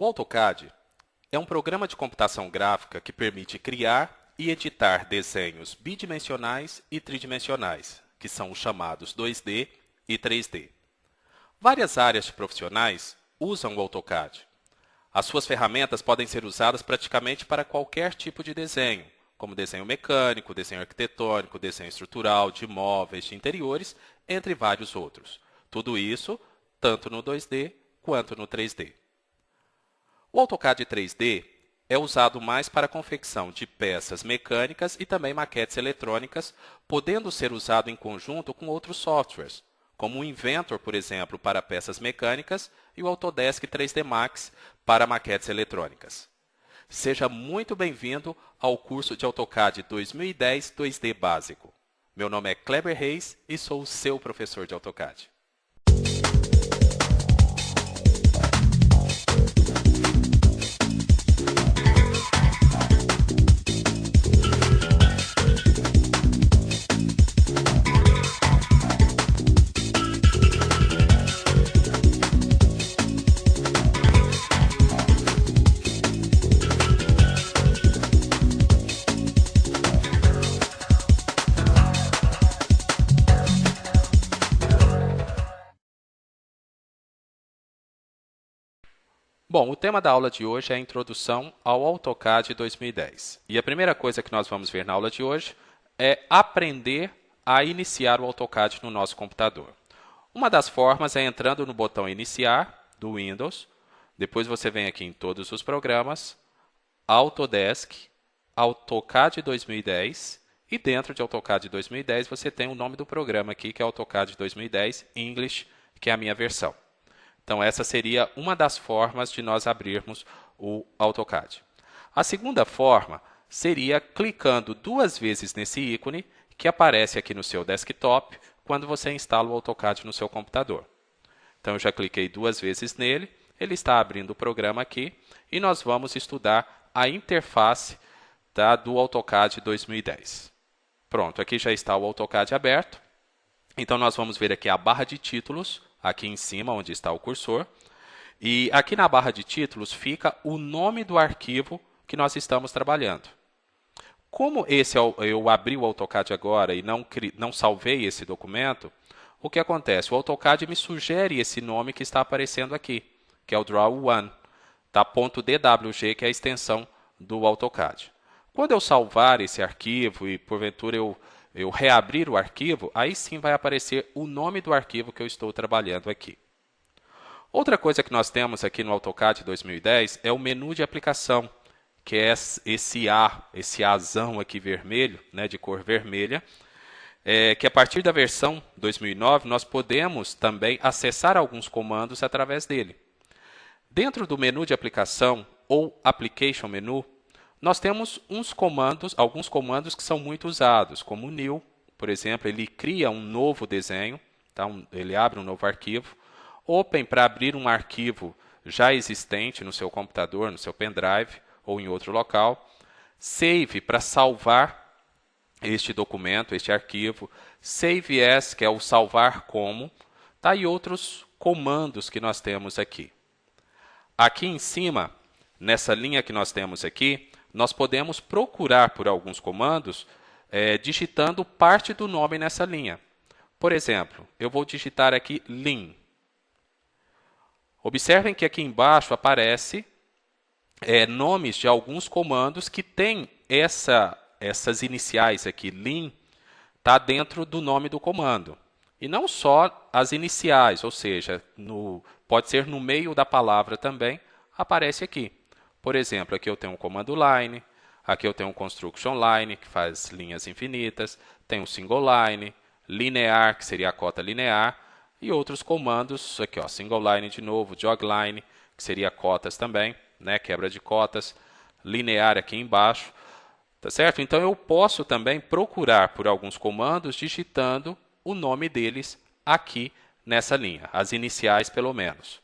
O AutoCAD é um programa de computação gráfica que permite criar e editar desenhos bidimensionais e tridimensionais, que são os chamados 2D e 3D. Várias áreas de profissionais usam o AutoCAD. As suas ferramentas podem ser usadas praticamente para qualquer tipo de desenho, como desenho mecânico, desenho arquitetônico, desenho estrutural, de móveis, de interiores, entre vários outros. Tudo isso tanto no 2D quanto no 3D. O AutoCAD 3D é usado mais para a confecção de peças mecânicas e também maquetes eletrônicas, podendo ser usado em conjunto com outros softwares, como o Inventor, por exemplo, para peças mecânicas e o Autodesk 3D Max para maquetes eletrônicas. Seja muito bem-vindo ao curso de AutoCAD 2010 2D Básico. Meu nome é Kleber Reis e sou o seu professor de AutoCAD. Bom, o tema da aula de hoje é a introdução ao AutoCAD 2010. E a primeira coisa que nós vamos ver na aula de hoje é aprender a iniciar o AutoCAD no nosso computador. Uma das formas é entrando no botão Iniciar do Windows, depois você vem aqui em Todos os Programas, Autodesk, AutoCAD 2010 e dentro de AutoCAD 2010 você tem o nome do programa aqui, que é AutoCAD 2010 English, que é a minha versão. Então, essa seria uma das formas de nós abrirmos o AutoCAD. A segunda forma seria clicando duas vezes nesse ícone que aparece aqui no seu desktop quando você instala o AutoCAD no seu computador. Então, eu já cliquei duas vezes nele, ele está abrindo o programa aqui e nós vamos estudar a interface do AutoCAD 2010. Pronto, aqui já está o AutoCAD aberto. Então, nós vamos ver aqui a barra de títulos, aqui em cima, onde está o cursor. E aqui na barra de títulos fica o nome do arquivo que nós estamos trabalhando. Como eu abri o AutoCAD agora e não salvei esse documento, o que acontece? O AutoCAD me sugere esse nome que está aparecendo aqui, que é o Draw One, tá? .dwg, que é a extensão do AutoCAD. Quando eu salvar esse arquivo e, porventura, eu reabrir o arquivo, aí sim vai aparecer o nome do arquivo que eu estou trabalhando aqui. Outra coisa que nós temos aqui no AutoCAD 2010 é o menu de aplicação, que é esse Azão aqui vermelho, né, de cor vermelha, que a partir da versão 2009 nós podemos também acessar alguns comandos através dele. Dentro do menu de aplicação ou Application Menu, nós temos alguns comandos que são muito usados, como o New, por exemplo, ele cria um novo desenho, tá? Ele abre um novo arquivo. Open para abrir um arquivo já existente no seu computador, no seu pendrive ou em outro local. Save para salvar este documento, este arquivo. Save as, que é o salvar como, tá? E outros comandos que nós temos aqui. Aqui em cima, nessa linha que nós temos aqui, nós podemos procurar por alguns comandos digitando parte do nome nessa linha. Por exemplo, eu vou digitar aqui lin. Observem que aqui embaixo aparece nomes de alguns comandos que têm essas iniciais aqui, lin, tá dentro do nome do comando. E não só as iniciais, ou seja, pode ser no meio da palavra também, aparece aqui. Por exemplo, aqui eu tenho um comando line, aqui eu tenho um construction line, que faz linhas infinitas, tem um single line, linear, que seria a cota linear, e outros comandos, aqui ó, single line de novo, jog line, que seria cotas também, né, quebra de cotas, linear aqui embaixo, tá certo? Então eu posso também procurar por alguns comandos digitando o nome deles aqui nessa linha, as iniciais pelo menos.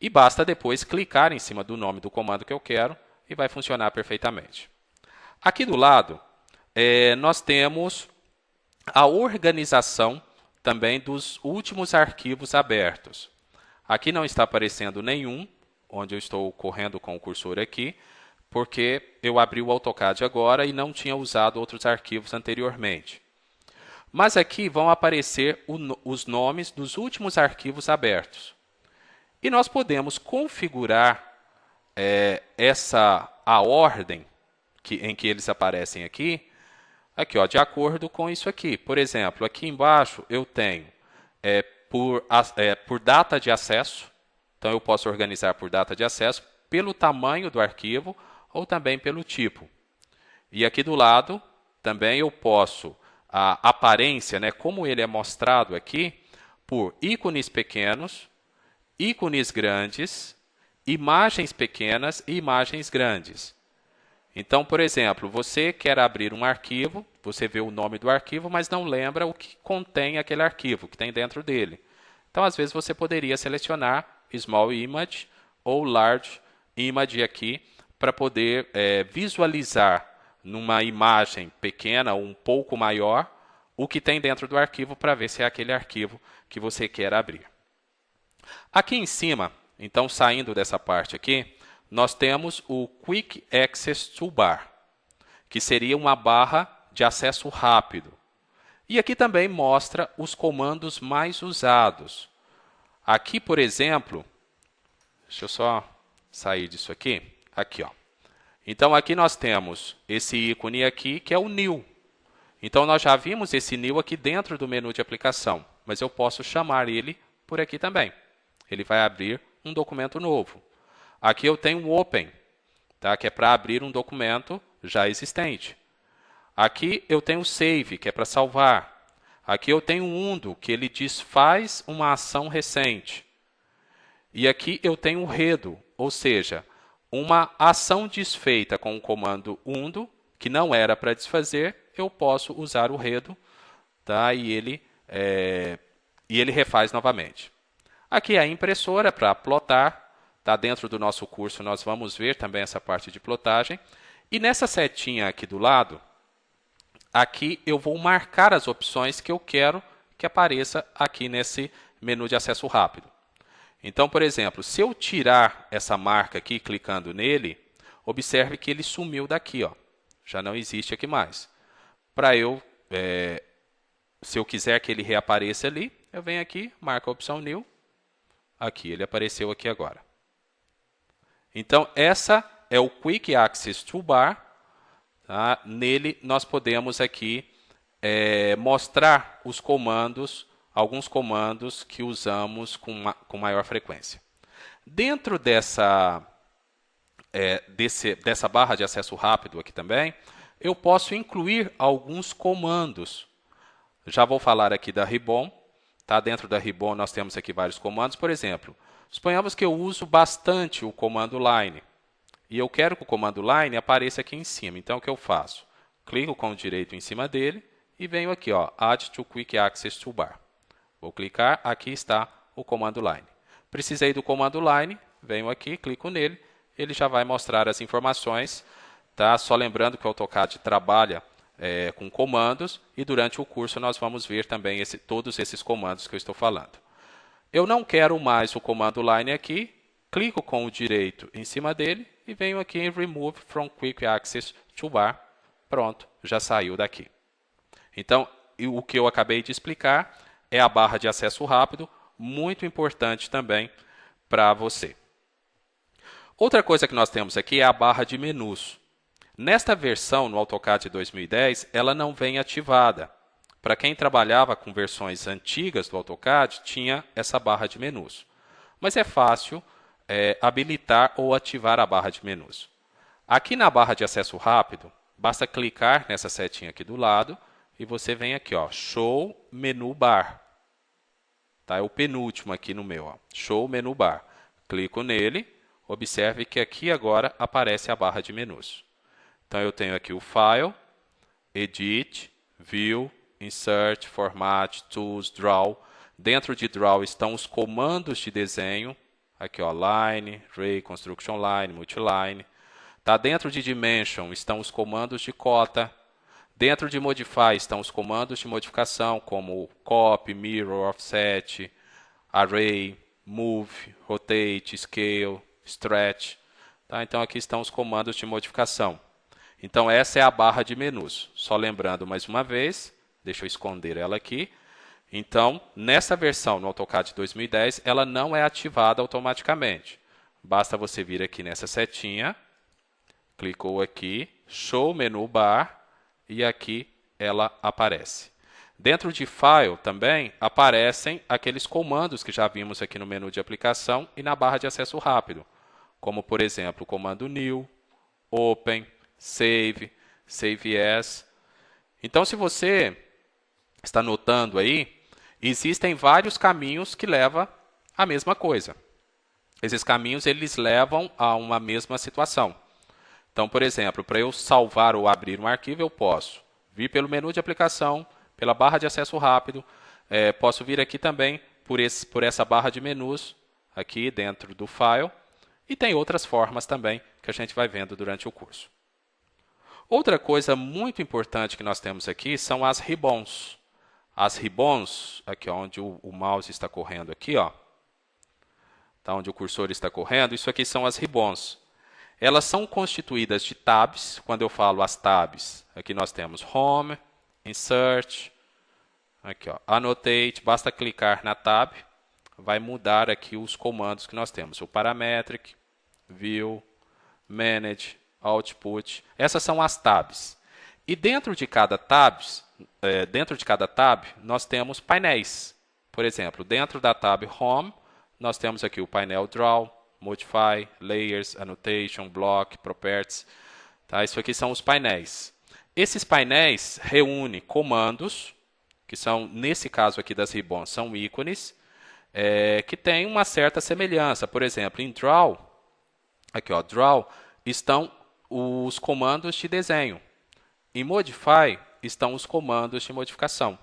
E basta depois clicar em cima do nome do comando que eu quero e vai funcionar perfeitamente. Aqui do lado, nós temos a organização também dos últimos arquivos abertos. Aqui não está aparecendo nenhum, onde eu estou correndo com o cursor aqui, porque eu abri o AutoCAD agora e não tinha usado outros arquivos anteriormente. Mas aqui vão aparecer os nomes dos últimos arquivos abertos. E nós podemos configurar a ordem em que eles aparecem aqui, ó, de acordo com isso aqui. Por exemplo, aqui embaixo eu tenho por data de acesso, então eu posso organizar por data de acesso, pelo tamanho do arquivo ou também pelo tipo. E aqui do lado também eu posso a aparência, né, como ele é mostrado aqui, por ícones pequenos, ícones grandes, imagens pequenas e imagens grandes. Então, por exemplo, você quer abrir um arquivo, você vê o nome do arquivo, mas não lembra o que contém aquele arquivo, que tem dentro dele. Então, às vezes, você poderia selecionar Small Image ou Large Image aqui, para poder visualizar numa imagem pequena ou um pouco maior o que tem dentro do arquivo, para ver se é aquele arquivo que você quer abrir. Aqui em cima, então saindo dessa parte aqui, nós temos o Quick Access Toolbar, que seria uma barra de acesso rápido. E aqui também mostra os comandos mais usados. Aqui, por exemplo, deixa eu só sair disso aqui. Aqui, ó. Então, aqui nós temos esse ícone aqui, que é o New. Então, nós já vimos esse New aqui dentro do menu de aplicação, mas eu posso chamar ele por aqui também. Ele vai abrir um documento novo. Aqui eu tenho o Open, tá? Que é para abrir um documento já existente. Aqui eu tenho o Save, que é para salvar. Aqui eu tenho o Undo, que ele desfaz uma ação recente. E aqui eu tenho o Redo, ou seja, uma ação desfeita com o comando undo, que não era para desfazer, eu posso usar o redo, tá? E ele refaz novamente. Aqui é a impressora para plotar, tá? Dentro do nosso curso nós vamos ver também essa parte de plotagem. E nessa setinha aqui do lado, aqui eu vou marcar as opções que eu quero que apareça aqui nesse menu de acesso rápido. Então, por exemplo, se eu tirar essa marca aqui, clicando nele, observe que ele sumiu daqui, ó. Já não existe aqui mais. Se eu quiser que ele reapareça ali, eu venho aqui, marco a opção New. Aqui, ele apareceu aqui agora. Então, essa é o Quick Access Toolbar. Tá? Nele, nós podemos aqui mostrar os comandos, alguns comandos que usamos com maior frequência. Dentro dessa barra de acesso rápido aqui também, eu posso incluir alguns comandos. Já vou falar aqui da Ribbon. Tá? Dentro da Ribbon nós temos aqui vários comandos. Por exemplo, suponhamos que eu uso bastante o comando Line. E eu quero que o comando Line apareça aqui em cima. Então, o que eu faço? Clico com o direito em cima dele e venho aqui, ó, Add to Quick Access Toolbar. Vou clicar, aqui está o comando Line. Precisei do comando Line, venho aqui, clico nele, ele já vai mostrar as informações. Tá? Só lembrando que o AutoCAD trabalha com comandos e durante o curso nós vamos ver também todos esses comandos que eu estou falando. Eu não quero mais o comando Line aqui, clico com o direito em cima dele e venho aqui em Remove from Quick Access Toolbar. Pronto, já saiu daqui. Então, o que eu acabei de explicar é a barra de acesso rápido, muito importante também para você. Outra coisa que nós temos aqui é a barra de menus. Nesta versão, no AutoCAD 2010, ela não vem ativada. Para quem trabalhava com versões antigas do AutoCAD, tinha essa barra de menus. Mas é fácil habilitar ou ativar a barra de menus. Aqui na barra de acesso rápido, basta clicar nessa setinha aqui do lado e você vem aqui, ó, Show Menu Bar. Tá? É o penúltimo aqui no meu, ó, Show Menu Bar. Clico nele, observe que aqui agora aparece a barra de menus. Então, eu tenho aqui o File, Edit, View, Insert, Format, Tools, Draw. Dentro de Draw estão os comandos de desenho. Aqui, ó, Line, Ray, Construction Line, Multiline. Tá? Dentro de Dimension estão os comandos de cota. Dentro de Modify estão os comandos de modificação, como Copy, Mirror, Offset, Array, Move, Rotate, Scale, stretch. Tá? Então, aqui estão os comandos de modificação. Então, essa é a barra de menus. Só lembrando mais uma vez, deixa eu esconder ela aqui. Então, nessa versão no AutoCAD 2010, ela não é ativada automaticamente. Basta você vir aqui nessa setinha, clicou aqui, Show Menu Bar, e aqui ela aparece. Dentro de File também aparecem aqueles comandos que já vimos aqui no menu de aplicação e na barra de acesso rápido, como, por exemplo, o comando New, Open, Save, Save As. Então, se você está notando aí, existem vários caminhos que levam à mesma coisa. Esses caminhos eles levam a uma mesma situação. Então, por exemplo, para eu salvar ou abrir um arquivo, eu posso vir pelo menu de aplicação, pela barra de acesso rápido, posso vir aqui também por essa barra de menus, aqui dentro do File, e tem outras formas também que a gente vai vendo durante o curso. Outra coisa muito importante que nós temos aqui são as ribbons. As ribbons, aqui onde o mouse está correndo aqui, ó, tá onde o cursor está correndo, isso aqui são as ribbons. Elas são constituídas de tabs. Quando eu falo as tabs, aqui nós temos Home, Insert, aqui, ó, Annotate, basta clicar na tab, vai mudar aqui os comandos que nós temos. O Parametric, View, Manage, Output. Essas são as tabs. E dentro de cada tab, nós temos painéis. Por exemplo, dentro da tab Home, nós temos aqui o painel Draw, Modify, Layers, Annotation, Block, Properties. Tá? Isso aqui são os painéis. Esses painéis reúnem comandos, que são, nesse caso aqui das ribbons, são ícones, que têm uma certa semelhança. Por exemplo, em Draw, aqui, ó, Draw, estão os comandos de desenho. Em Modify, estão os comandos de modificação.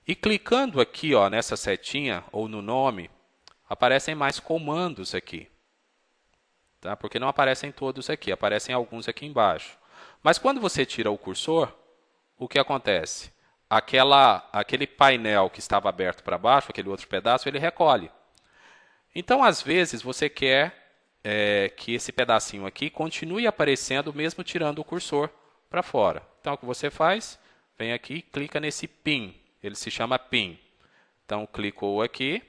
E clicando aqui, ó, nessa setinha, ou no nome, aparecem mais comandos aqui. Tá? Porque não aparecem todos aqui, aparecem alguns aqui embaixo. Mas quando você tira o cursor, o que acontece? Aquele painel que estava aberto para baixo, aquele outro pedaço, ele recolhe. Então, às vezes, você quer que esse pedacinho aqui continue aparecendo mesmo tirando o cursor para fora. Então, o que você faz? Vem aqui e clica nesse Pin. Ele se chama Pin. Então, clicou aqui.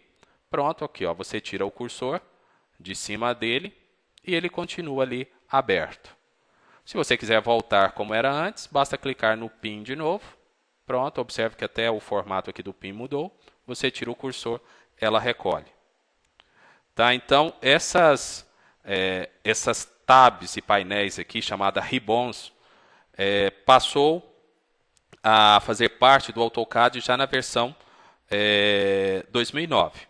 Pronto, aqui, ó, você tira o cursor de cima dele e ele continua ali aberto. Se você quiser voltar como era antes, basta clicar no Pin de novo. Pronto, observe que até o formato aqui do Pin mudou. Você tira o cursor, ela recolhe. Tá? Então, essas tabs e painéis aqui, chamadas ribbons, passou a fazer parte do AutoCAD já na versão 2009.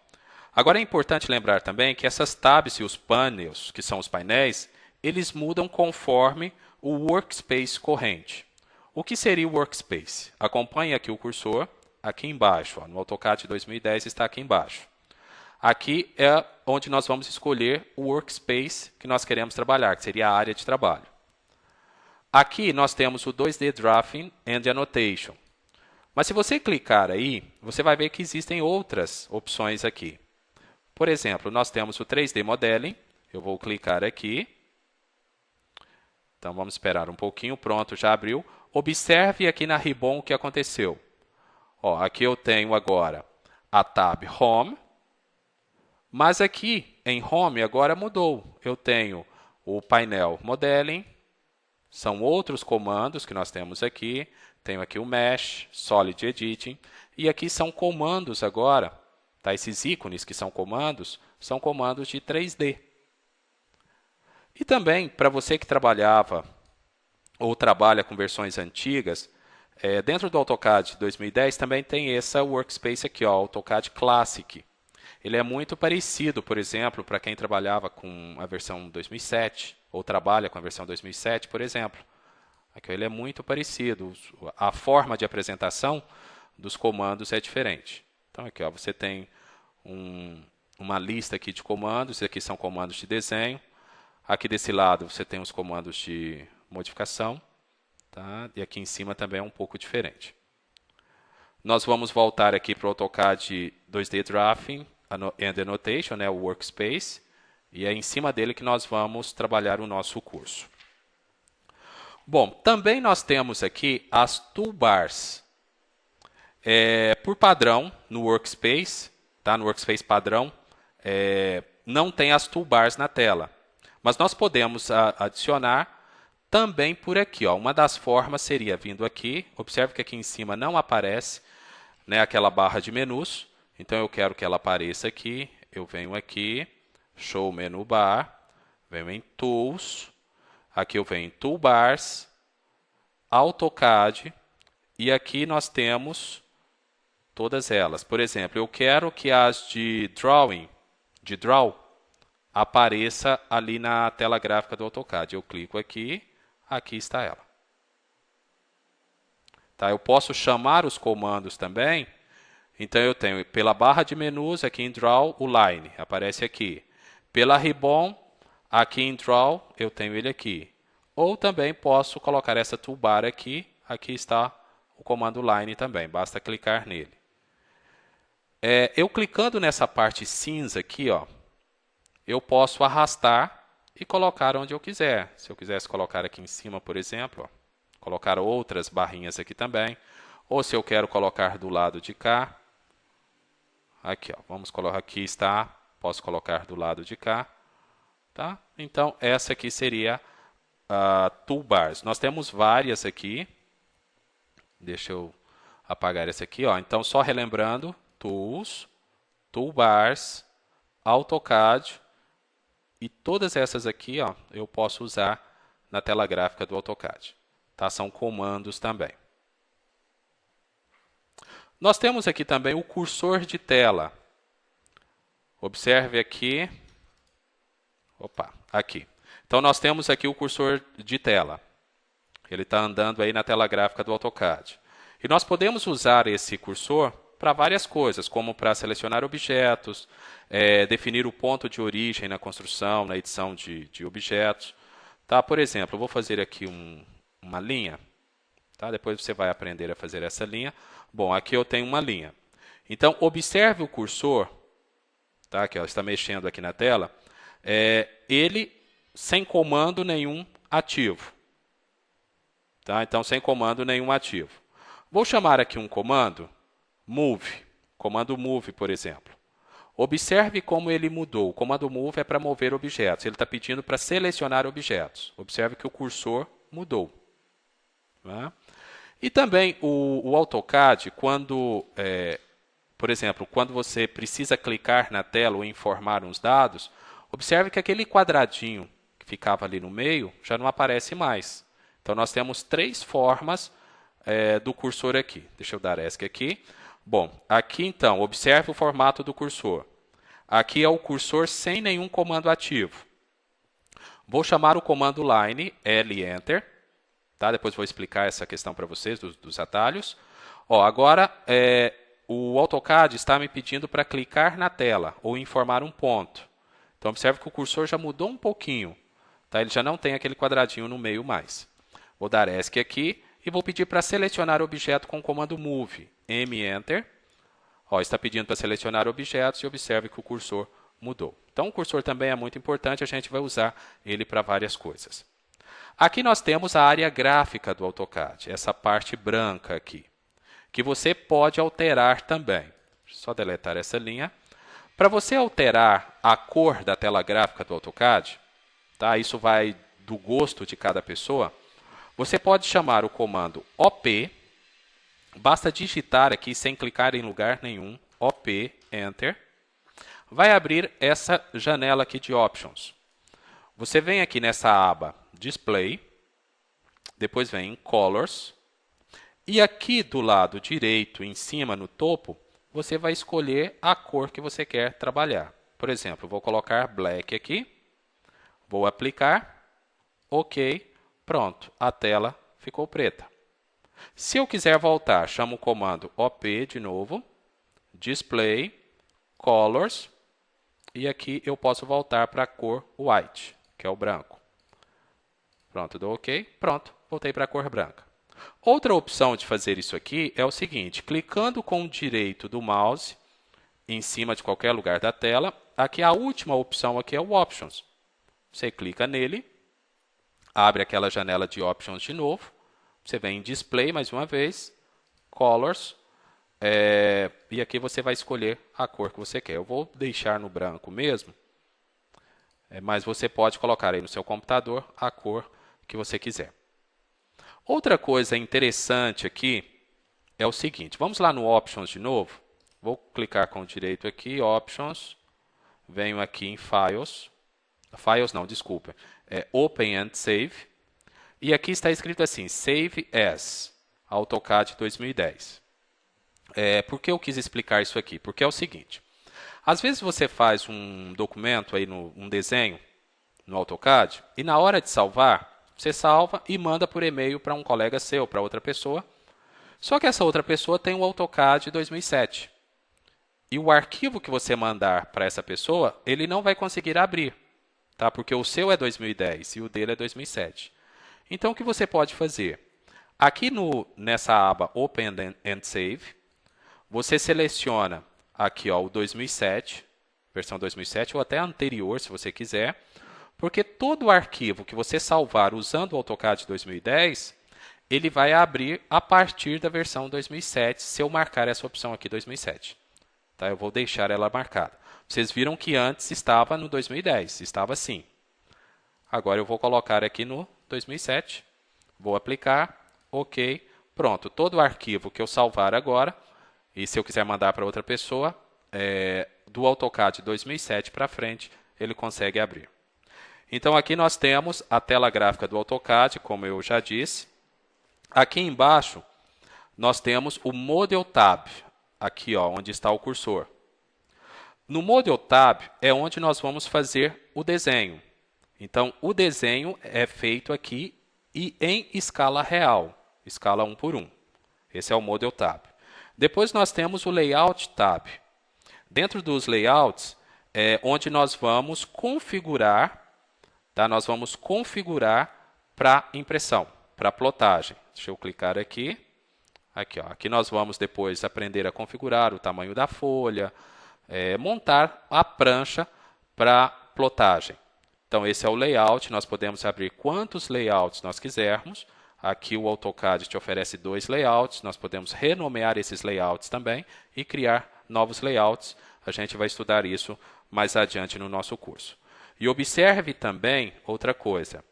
Agora é importante lembrar também que essas tabs e os panels, que são os painéis, eles mudam conforme o workspace corrente. O que seria o workspace? Acompanhe aqui o cursor, aqui embaixo, ó, no AutoCAD 2010 está aqui embaixo. Aqui é onde nós vamos escolher o workspace que nós queremos trabalhar, que seria a área de trabalho. Aqui nós temos o 2D Drafting and Annotation. Mas se você clicar aí, você vai ver que existem outras opções aqui. Por exemplo, nós temos o 3D Modeling. Eu vou clicar aqui. Então, vamos esperar um pouquinho. Pronto, já abriu. Observe aqui na ribbon o que aconteceu. Ó, aqui eu tenho agora a tab Home. Mas aqui em Home agora mudou. Eu tenho o painel Modeling. São outros comandos que nós temos aqui. Tenho aqui o Mesh, Solid Editing. E aqui são comandos agora. Tá? Esses ícones que são comandos de 3D. E também, para você que trabalhava ou trabalha com versões antigas, dentro do AutoCAD 2010 também tem essa workspace aqui, ó, AutoCAD Classic. Ele é muito parecido, por exemplo, para quem trabalhava com a versão 2007, ou trabalha com a versão 2007, por exemplo. Aqui ele é muito parecido. A forma de apresentação dos comandos é diferente. Então, aqui ó, você tem uma lista aqui de comandos. Aqui são comandos de desenho. Aqui desse lado você tem os comandos de modificação. Tá? E aqui em cima também é um pouco diferente. Nós vamos voltar aqui para o AutoCAD 2D Drafting and Annotation, né, o Workspace. E é em cima dele que nós vamos trabalhar o nosso curso. Bom, também nós temos aqui as toolbars. Por padrão, no Workspace, tá? No Workspace padrão, não tem as toolbars na tela. Mas nós podemos adicionar também por aqui. Ó. Uma das formas seria vindo aqui. Observe que aqui em cima não aparece, né, aquela barra de menus. Então, eu quero que ela apareça aqui. Eu venho aqui, Show Menu Bar, venho em Tools. Aqui eu venho em Toolbars, AutoCAD. E aqui nós temos todas elas. Por exemplo, eu quero que as de Draw, apareça ali na tela gráfica do AutoCAD. Eu clico aqui, aqui está ela. Tá, eu posso chamar os comandos também. Então, eu tenho pela barra de menus, aqui em Draw, o Line, aparece aqui. Pela Ribbon, aqui em Draw, eu tenho ele aqui. Ou também posso colocar essa toolbar aqui, aqui está o comando Line também, basta clicar nele. Eu clicando nessa parte cinza aqui, ó, eu posso arrastar e colocar onde eu quiser. Se eu quisesse colocar aqui em cima, por exemplo, ó, colocar outras barrinhas aqui também. Ou se eu quero colocar do lado de cá, aqui, ó, vamos colocar aqui está, posso colocar do lado de cá, tá? Então, essa aqui seria a toolbars. Nós temos várias aqui. Deixa eu apagar essa aqui, ó. Então, só relembrando, Tools, Toolbars, AutoCAD, e todas essas aqui, ó, eu posso usar na tela gráfica do AutoCAD. Tá? São comandos também. Nós temos aqui também o cursor de tela. Observe aqui. Opa, aqui. Então, nós temos aqui o cursor de tela. Ele está andando aí na tela gráfica do AutoCAD. E nós podemos usar esse cursor para várias coisas, como para selecionar objetos, definir o ponto de origem na construção, na edição de objetos. Tá? Por exemplo, eu vou fazer aqui uma linha. Tá? Depois você vai aprender a fazer essa linha. Bom, aqui eu tenho uma linha. Então, observe o cursor, tá? Que ó, está mexendo aqui na tela, ele sem comando nenhum ativo. Tá? Então, sem comando nenhum ativo. Vou chamar aqui um comando, Move, comando Move, por exemplo. Observe como ele mudou. O comando Move é para mover objetos. Ele está pedindo para selecionar objetos. Observe que o cursor mudou. Tá? E também o AutoCAD, quando, por exemplo, quando você precisa clicar na tela ou informar uns dados, observe que aquele quadradinho que ficava ali no meio já não aparece mais. Então, nós temos 3 formas do cursor aqui. Deixa eu dar ESC aqui. Bom, aqui então, observe o formato do cursor. Aqui é o cursor sem nenhum comando ativo. Vou chamar o comando Line, L Enter. Tá? Depois vou explicar essa questão para vocês dos atalhos. Ó, agora, o AutoCAD está me pedindo para clicar na tela ou informar um ponto. Então, observe que o cursor já mudou um pouquinho. Tá? Ele já não tem aquele quadradinho no meio mais. Vou dar ESC aqui e vou pedir para selecionar o objeto com o comando Move. M Enter. Ó, está pedindo para selecionar objetos e observe que o cursor mudou. Então, o cursor também é muito importante, a gente vai usar ele para várias coisas. Aqui nós temos a área gráfica do AutoCAD, essa parte branca aqui, que você pode alterar também. Só deletar essa linha. Para você alterar a cor da tela gráfica do AutoCAD, tá? Isso vai do gosto de cada pessoa. Você pode chamar o comando OP, basta digitar aqui sem clicar em lugar nenhum, OP, Enter. Vai abrir essa janela aqui de Options. Você vem aqui nessa aba Display, depois vem em Colors, e aqui do lado direito, em cima, no topo, você vai escolher a cor que você quer trabalhar. Por exemplo, vou colocar Black aqui, vou aplicar, OK, pronto, a tela ficou preta. Se eu quiser voltar, chamo o comando OP de novo, Display, Colors, e aqui eu posso voltar para a cor White, que é o branco. Pronto, dou OK, pronto, voltei para a cor branca. Outra opção de fazer isso aqui é o seguinte, clicando com o direito do mouse, em cima de qualquer lugar da tela. Aqui a última opção aqui é o Options. Você clica nele, abre aquela janela de Options de novo. Você vem em Display mais uma vez, Colors, e aqui você vai escolher a cor que você quer. Eu vou deixar no branco mesmo, mas você pode colocar aí no seu computador a cor que você quiser. Outra coisa interessante aqui é o seguinte, vamos lá no Options de novo. Vou clicar com o direito aqui, Options, venho aqui em Files, Open and Save, e aqui está escrito assim, Save As, AutoCAD 2010. Por que eu quis explicar isso aqui? Porque é o seguinte, às vezes você faz um documento, aí um desenho no AutoCAD, e na hora de salvar, você salva e manda por e-mail para um colega seu, para outra pessoa. Só que essa outra pessoa tem o AutoCAD 2007. E o arquivo que você mandar para essa pessoa, ele não vai conseguir abrir, tá? Porque o seu é 2010 e o dele é 2007. Então, o que você pode fazer? Aqui nessa aba Open and Save, você seleciona aqui ó, o 2007, versão 2007, ou até a anterior, se você quiser, porque todo o arquivo que você salvar usando o AutoCAD 2010, ele vai abrir a partir da versão 2007, se eu marcar essa opção aqui 2007. Tá? Eu vou deixar ela marcada. Vocês viram que antes estava no 2010, estava assim. Agora eu vou colocar aqui no 2007, vou aplicar, ok, pronto. Todo o arquivo que eu salvar agora, e se eu quiser mandar para outra pessoa, do AutoCAD 2007 para frente, ele consegue abrir. Então aqui nós temos a tela gráfica do AutoCAD, como eu já disse. Aqui embaixo nós temos o Model Tab, aqui ó, onde está o cursor. No Model Tab é onde nós vamos fazer o desenho. Então o desenho é feito aqui e em escala real, escala 1 por 1. Esse é o Model Tab. Depois nós temos o Layout Tab. Dentro dos layouts é onde nós vamos configurar, tá? Nós vamos configurar para impressão, para plotagem. Deixa eu clicar aqui. Aqui, ó. Aqui nós vamos depois aprender a configurar o tamanho da folha, montar a prancha para plotagem. Então, esse é o layout. Nós podemos abrir quantos layouts nós quisermos. Aqui o AutoCAD te oferece 2 layouts. Nós podemos renomear esses layouts também e criar novos layouts. A gente vai estudar isso mais adiante no nosso curso. E observe também outra coisa.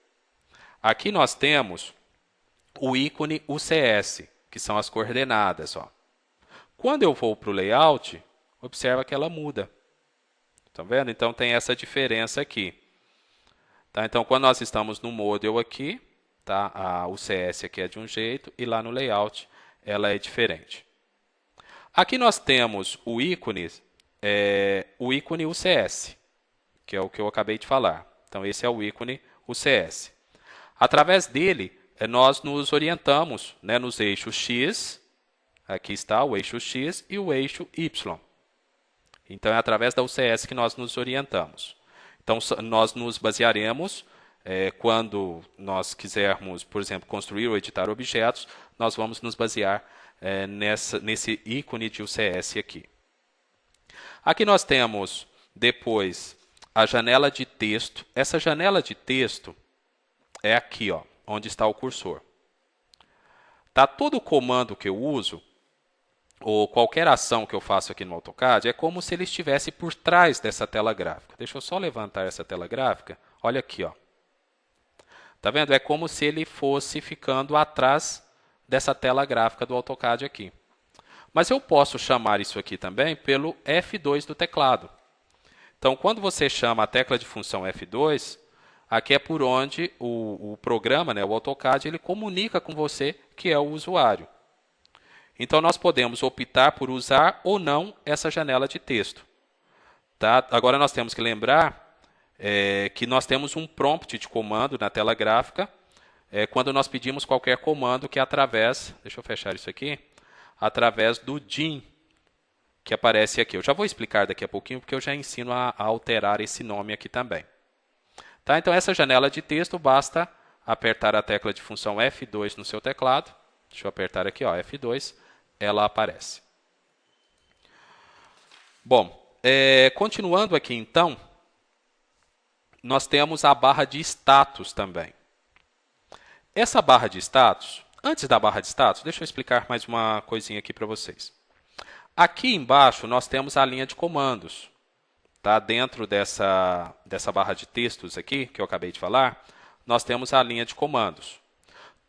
Aqui nós temos o ícone UCS, que são as coordenadas. Ó. Quando eu vou para o layout, observa que ela muda. Estão vendo? Então tem essa diferença aqui. Tá? Então quando nós estamos no Model aqui, tá? A UCS aqui é de um jeito e lá no layout ela é diferente. Aqui nós temos o ícone UCS, que é o que eu acabei de falar. Então esse é o ícone UCS. Através dele, nós nos orientamos, né, nos eixos X, aqui está o eixo X e o eixo Y. Então, é através da UCS que nós nos orientamos. Então, nós nos basearemos, quando nós quisermos, por exemplo, construir ou editar objetos, nós vamos nos basear nesse ícone de UCS aqui. Aqui nós temos, depois, a janela de texto. Essa janela de texto é aqui, ó, onde está o cursor. Tá? Todo o comando que eu uso, ou qualquer ação que eu faço aqui no AutoCAD, é como se ele estivesse por trás dessa tela gráfica. Deixa eu só levantar essa tela gráfica. Olha aqui, ó. Tá vendo? É como se ele fosse ficando atrás dessa tela gráfica do AutoCAD aqui. Mas eu posso chamar isso aqui também pelo F2 do teclado. Então, quando você chama a tecla de função F2, aqui é por onde o programa, né, o AutoCAD, ele comunica com você que é o usuário. Então, nós podemos optar por usar ou não essa janela de texto. Tá? Agora, nós temos que lembrar que nós temos um prompt de comando na tela gráfica quando nós pedimos qualquer comando que é através, deixa eu fechar isso aqui, através do DIN, que aparece aqui. Eu já vou explicar daqui a pouquinho, porque eu já ensino a alterar esse nome aqui também. Tá? Então, essa janela de texto, basta apertar a tecla de função F2 no seu teclado. Deixa eu apertar aqui, ó, F2, ela aparece. Bom, continuando aqui então, nós temos a barra de status também. Essa barra de status, antes da barra de status, deixa eu explicar mais uma coisinha aqui para vocês. Aqui embaixo nós temos a linha de comandos. Tá? Dentro dessa barra de textos aqui, que eu acabei de falar, nós temos a linha de comandos.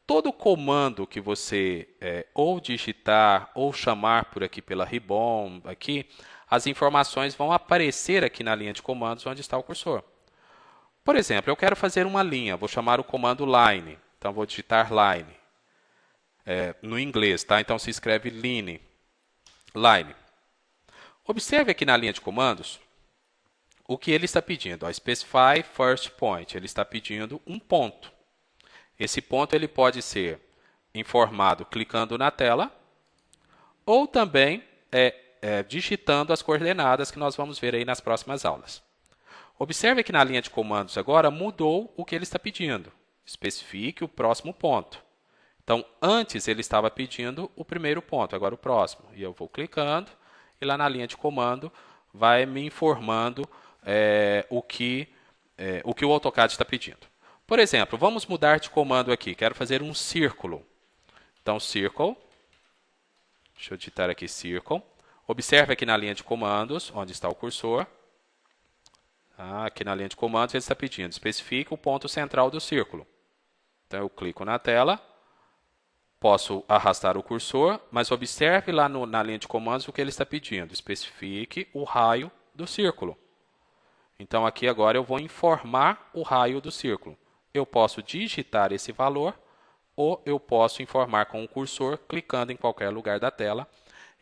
Todo comando que você ou digitar ou chamar por aqui pela ribbon, aqui, as informações vão aparecer aqui na linha de comandos onde está o cursor. Por exemplo, eu quero fazer uma linha, vou chamar o comando line. Então, vou digitar line. No inglês, tá? Então, se escreve line. Observe aqui na linha de comandos o que ele está pedindo. Ó, specify first point. Ele está pedindo um ponto. Esse ponto ele pode ser informado clicando na tela ou também digitando as coordenadas que nós vamos ver aí nas próximas aulas. Observe que na linha de comandos agora mudou o que ele está pedindo. Especifique o próximo ponto. Então, antes ele estava pedindo o primeiro ponto, agora o próximo. E eu vou clicando e lá na linha de comando vai me informando o que o AutoCAD está pedindo. Por exemplo, vamos mudar de comando aqui. Quero fazer um círculo. Então, circle. Deixa eu digitar aqui circle. Observe aqui na linha de comandos, onde está o cursor. Aqui na linha de comandos ele está pedindo, especifique o ponto central do círculo. Então, eu clico na tela, posso arrastar o cursor, mas observe lá na linha de comandos o que ele está pedindo, especifique o raio do círculo. Então, aqui agora eu vou informar o raio do círculo. Eu posso digitar esse valor ou eu posso informar com o cursor, clicando em qualquer lugar da tela,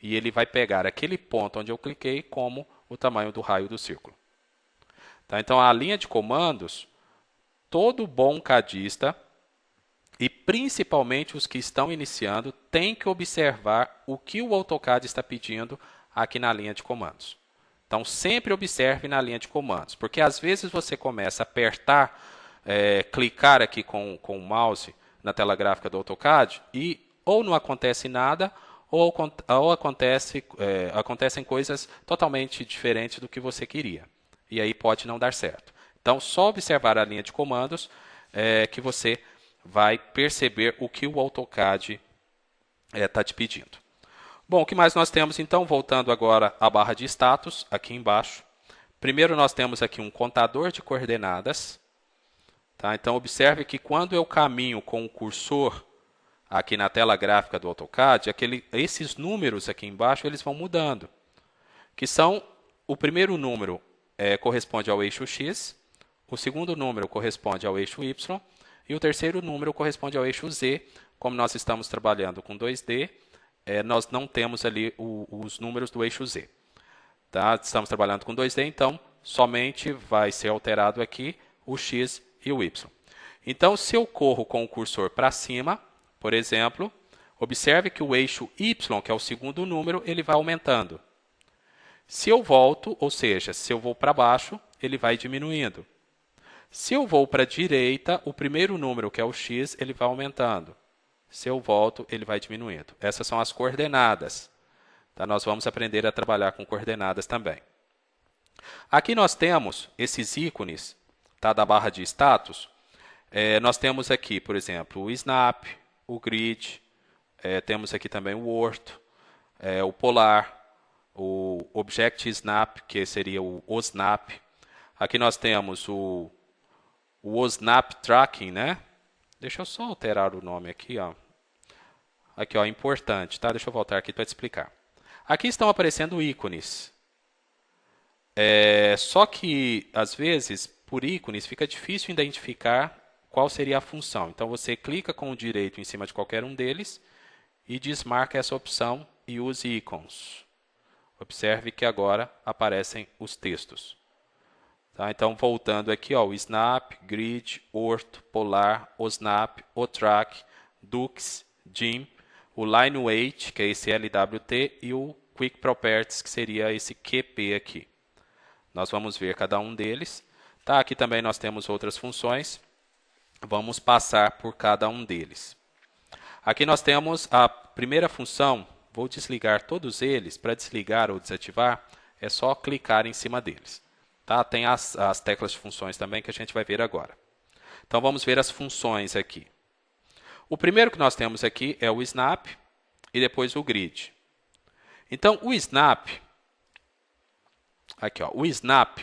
e ele vai pegar aquele ponto onde eu cliquei como o tamanho do raio do círculo. Tá? Então, a linha de comandos, todo bom cadista, e principalmente os que estão iniciando, tem que observar o que o AutoCAD está pedindo aqui na linha de comandos. Então, sempre observe na linha de comandos, porque às vezes você começa a apertar, clicar aqui com o mouse na tela gráfica do AutoCAD e ou não acontece nada, ou acontecem coisas totalmente diferentes do que você queria. E aí pode não dar certo. Então, só observar a linha de comandos que você vai perceber o que o AutoCAD está te pedindo. Bom, o que mais nós temos então? Voltando agora à barra de status, aqui embaixo. Primeiro nós temos aqui um contador de coordenadas. Tá? Então, observe que quando eu caminho com o cursor aqui na tela gráfica do AutoCAD, esses números aqui embaixo eles vão mudando. Que são, o primeiro número corresponde ao eixo X, o segundo número corresponde ao eixo Y e o terceiro número corresponde ao eixo Z. Como nós estamos trabalhando com 2D, nós não temos ali os números do eixo Z. Tá? Estamos trabalhando com 2D, então somente vai ser alterado aqui o X e o Y. Então, se eu corro com o cursor para cima, por exemplo, observe que o eixo Y, que é o segundo número, ele vai aumentando. Se eu volto, ou seja, se eu vou para baixo, ele vai diminuindo. Se eu vou para a direita, o primeiro número, que é o X, ele vai aumentando. Se eu volto, ele vai diminuindo. Essas são as coordenadas. Tá? Nós vamos aprender a trabalhar com coordenadas também. Aqui nós temos esses ícones, tá, da barra de status. Nós temos aqui, por exemplo, o Snap, o Grid, temos aqui também o Ortho, o Polar, o Object Snap, que seria o OSNAP. Aqui nós temos o OSNAP Tracking, né? Deixa eu só alterar o nome aqui, ó. Aqui, ó, importante, tá? Deixa eu voltar aqui para te explicar. Aqui estão aparecendo ícones. Só que, às vezes, por ícones, fica difícil identificar qual seria a função. Então, você clica com o direito em cima de qualquer um deles e desmarca essa opção e use ícones. Observe que agora aparecem os textos. Tá? Então, voltando aqui, ó, o Snap, Grid, Ortho, Polar, OSNAP, OTrack, Dux, Gim, o Line Weight, que é esse LWT, e o Quick Properties, que seria esse QP aqui. Nós vamos ver cada um deles. Tá? Aqui também nós temos outras funções. Vamos passar por cada um deles. Aqui nós temos a primeira função. Vou desligar todos eles. Para desligar ou desativar, é só clicar em cima deles. Tá? Tem as teclas de funções também que a gente vai ver agora. Então, vamos ver as funções aqui. O primeiro que nós temos aqui é o snap e depois o grid. Então, o snap, aqui, ó, o snap,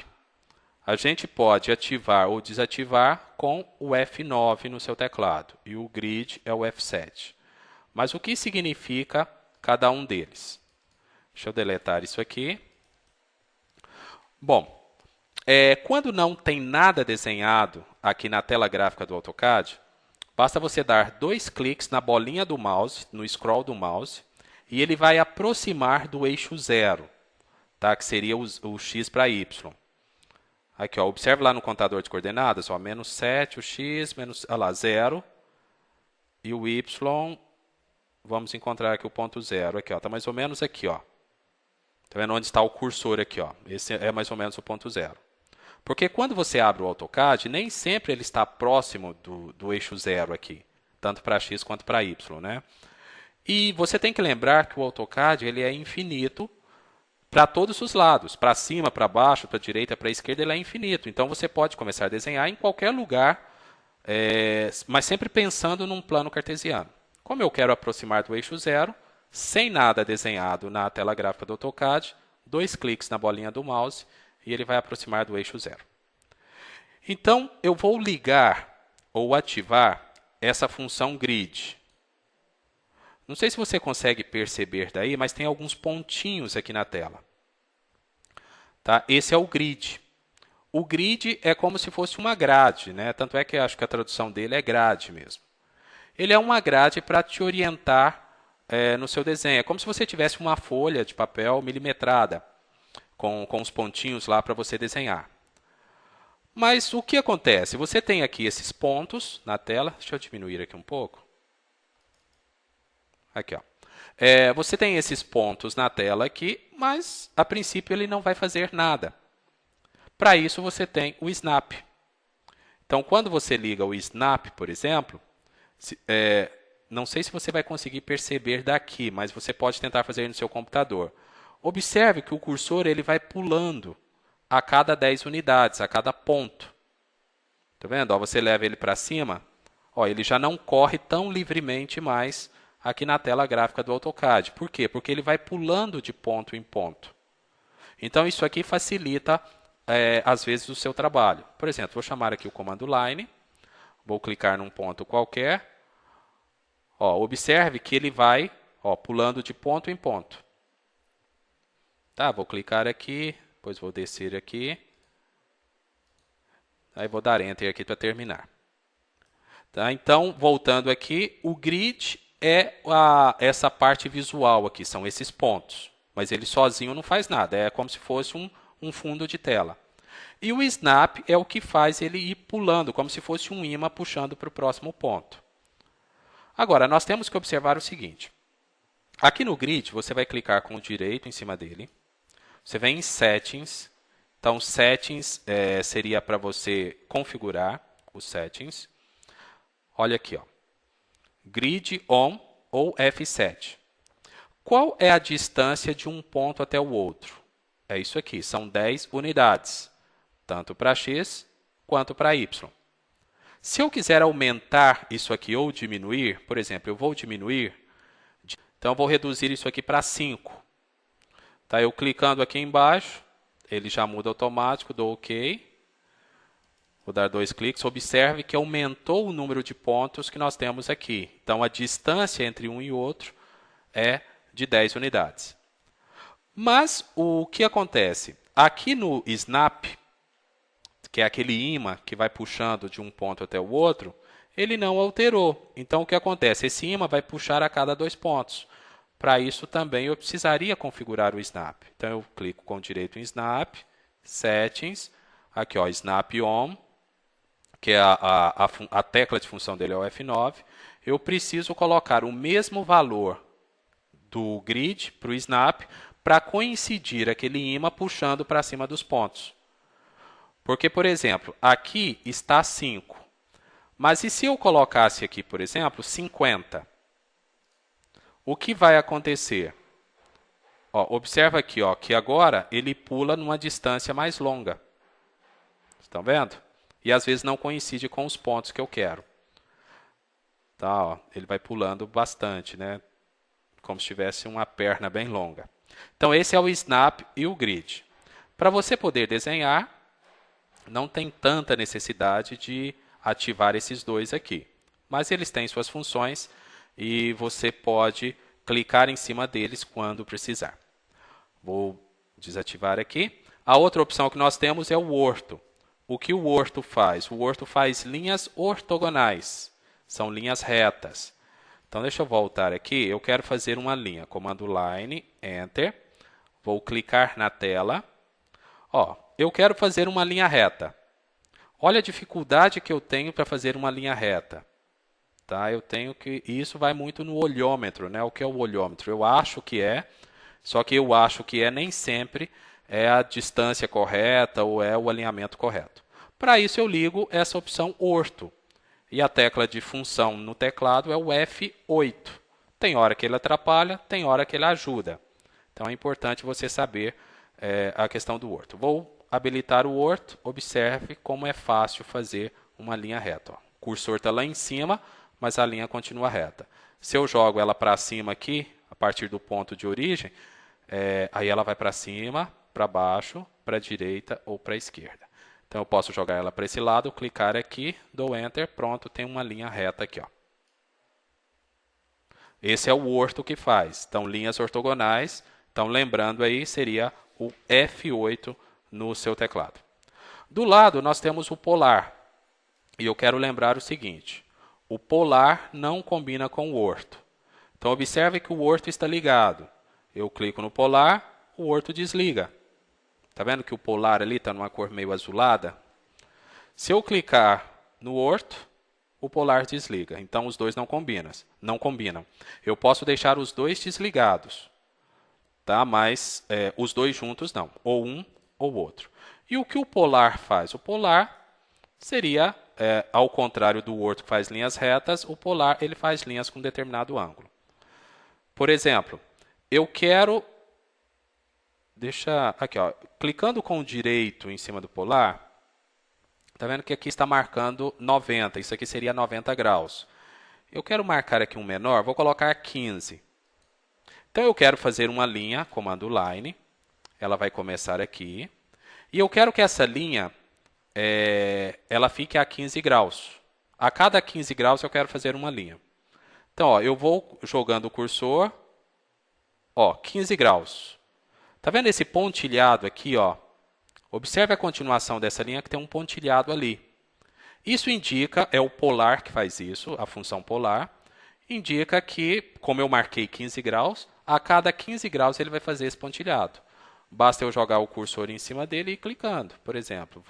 a gente pode ativar ou desativar com o F9 no seu teclado. E o grid é o F7. Mas o que significa cada um deles? Deixa eu deletar isso aqui. Bom, quando não tem nada desenhado aqui na tela gráfica do AutoCAD, basta você dar 2 cliques na bolinha do mouse, no scroll do mouse, e ele vai aproximar do eixo 0, tá? Que seria o x para y. Aqui, ó, observe lá no contador de coordenadas, ó, menos 7, o x, menos, olha lá, 0, e o y, vamos encontrar aqui o ponto 0, aqui, ó, tá mais ou menos aqui, ó. Tá vendo onde está o cursor aqui, ó? Esse é mais ou menos o ponto 0. Porque quando você abre o AutoCAD, nem sempre ele está próximo do eixo 0 aqui, tanto para x quanto para y, né? E você tem que lembrar que o AutoCAD ele é infinito para todos os lados, para cima, para baixo, para a direita, para a esquerda, ele é infinito. Então, você pode começar a desenhar em qualquer lugar, mas sempre pensando num plano cartesiano. Como eu quero aproximar do eixo 0, sem nada desenhado na tela gráfica do AutoCAD, 2 cliques na bolinha do mouse e ele vai aproximar do eixo 0. Então, eu vou ligar ou ativar essa função grid. Não sei se você consegue perceber daí, mas tem alguns pontinhos aqui na tela. Tá? Esse é o grid. O grid é como se fosse uma grade, né? Tanto é que eu acho que a tradução dele é grade mesmo. Ele é uma grade para te orientar no seu desenho. É como se você tivesse uma folha de papel milimetrada, com os pontinhos lá para você desenhar. Mas o que acontece? Você tem aqui esses pontos na tela. Deixa eu diminuir aqui um pouco. Aqui, ó. Você tem esses pontos na tela aqui, mas a princípio ele não vai fazer nada. Para isso você tem o snap. Então, quando você liga o snap, por exemplo, não sei se você vai conseguir perceber daqui, mas você pode tentar fazer no seu computador. Observe que o cursor ele vai pulando a cada 10 unidades, a cada ponto. Tá vendo? Ó, você leva ele para cima, ó, ele já não corre tão livremente mais aqui na tela gráfica do AutoCAD. Por quê? Porque ele vai pulando de ponto em ponto. Então, isso aqui facilita, às vezes, o seu trabalho. Por exemplo, vou chamar aqui o comando line, vou clicar num ponto qualquer. Ó, observe que ele vai pulando de ponto em ponto. Tá, vou clicar aqui, depois vou descer aqui. Aí vou dar Enter aqui para terminar. Tá, então, voltando aqui, o grid é essa parte visual aqui, são esses pontos. Mas ele sozinho não faz nada, é como se fosse um fundo de tela. E o snap é o que faz ele ir pulando, como se fosse um ímã puxando para o próximo ponto. Agora, nós temos que observar o seguinte. Aqui no grid, você vai clicar com o direito em cima dele. Você vem em Settings. Então, Settings seria para você configurar os settings. Olha aqui, ó. Grid On ou F7. Qual é a distância de um ponto até o outro? É isso aqui, são 10 unidades, tanto para x quanto para y. Se eu quiser aumentar isso aqui ou diminuir, por exemplo, eu vou diminuir, então eu vou reduzir isso aqui para 5. Tá, eu clicando aqui embaixo, ele já muda automático, dou OK. Vou dar 2 cliques, observe que aumentou o número de pontos que nós temos aqui. Então, a distância entre um e outro é de 10 unidades. Mas o que acontece? Aqui no snap, que é aquele ímã que vai puxando de um ponto até o outro, ele não alterou. Então, o que acontece? Esse ímã vai puxar a cada 2 pontos. Para isso, também eu precisaria configurar o snap. Então, eu clico com direito em Snap, Settings, aqui, ó, Snap On, que é a tecla de função dele é o F9. Eu preciso colocar o mesmo valor do grid para o snap para coincidir aquele ímã puxando para cima dos pontos. Porque, por exemplo, aqui está 5. Mas e se eu colocasse aqui, por exemplo, 50? O que vai acontecer? Ó, observa aqui, ó, que agora ele pula numa distância mais longa. Estão vendo? E às vezes não coincide com os pontos que eu quero. Tá, ó, ele vai pulando bastante, né? Como se tivesse uma perna bem longa. Então, esse é o Snap e o Grid. Para você poder desenhar, não tem tanta necessidade de ativar esses dois aqui. Mas eles têm suas funções e você pode clicar em cima deles quando precisar. Vou desativar aqui. A outra opção que nós temos é o orto. O que o orto faz? O orto faz linhas ortogonais. São linhas retas. Então, deixa eu voltar aqui. Eu quero fazer uma linha. Comando Line, Enter. Vou clicar na tela. Ó, eu quero fazer uma linha reta. Olha a dificuldade que eu tenho para fazer uma linha reta. Tá? Eu tenho que... Isso vai muito no olhômetro, né? O que é o olhômetro? Eu acho que é, só que eu acho que é nem sempre é a distância correta ou é o alinhamento correto. Para isso, eu ligo essa opção orto. E a tecla de função no teclado é o F8. Tem hora que ele atrapalha, tem hora que ele ajuda. Então, é importante você saber a questão do orto. Vou habilitar o orto. Observe como é fácil fazer uma linha reta. Ó. O cursor está lá em cima, mas a linha continua reta. Se eu jogo ela para cima aqui, a partir do ponto de origem, aí ela vai para cima, para baixo, para a direita ou para a esquerda. Então, eu posso jogar ela para esse lado, clicar aqui, dou Enter, pronto, tem uma linha reta aqui. Ó. Esse é o orto que faz. Então, linhas ortogonais. Então, lembrando aí, seria o F8 no seu teclado. Do lado, nós temos o polar. E eu quero lembrar o seguinte. O polar não combina com o orto. Então, observe que o orto está ligado. Eu clico no polar, o orto desliga. Está vendo que o polar ali está numa cor meio azulada? Se eu clicar no orto, o polar desliga. Então, os dois não combinam. Eu posso deixar os dois desligados, tá? Mas os dois juntos não. Ou um ou outro. E o que o polar faz? O polar seria, ao contrário do orto que faz linhas retas, o polar ele faz linhas com determinado ângulo. Por exemplo, eu quero... Aqui, ó, clicando com o direito em cima do polar, está vendo que aqui está marcando 90, isso aqui seria 90 graus. Eu quero marcar aqui um menor, vou colocar 15. Então, eu quero fazer uma linha, comando Line, ela vai começar aqui, e eu quero que essa linha ela fique a 15 graus. A cada 15 graus eu quero fazer uma linha. Então, ó, eu vou jogando o cursor, ó, 15 graus. Está vendo esse pontilhado aqui? Ó? Observe a continuação dessa linha que tem um pontilhado ali. Isso indica, é o polar que faz isso, a função polar, indica que, como eu marquei 15 graus, a cada 15 graus ele vai fazer esse pontilhado. Basta eu jogar o cursor em cima dele e ir clicando. Por exemplo,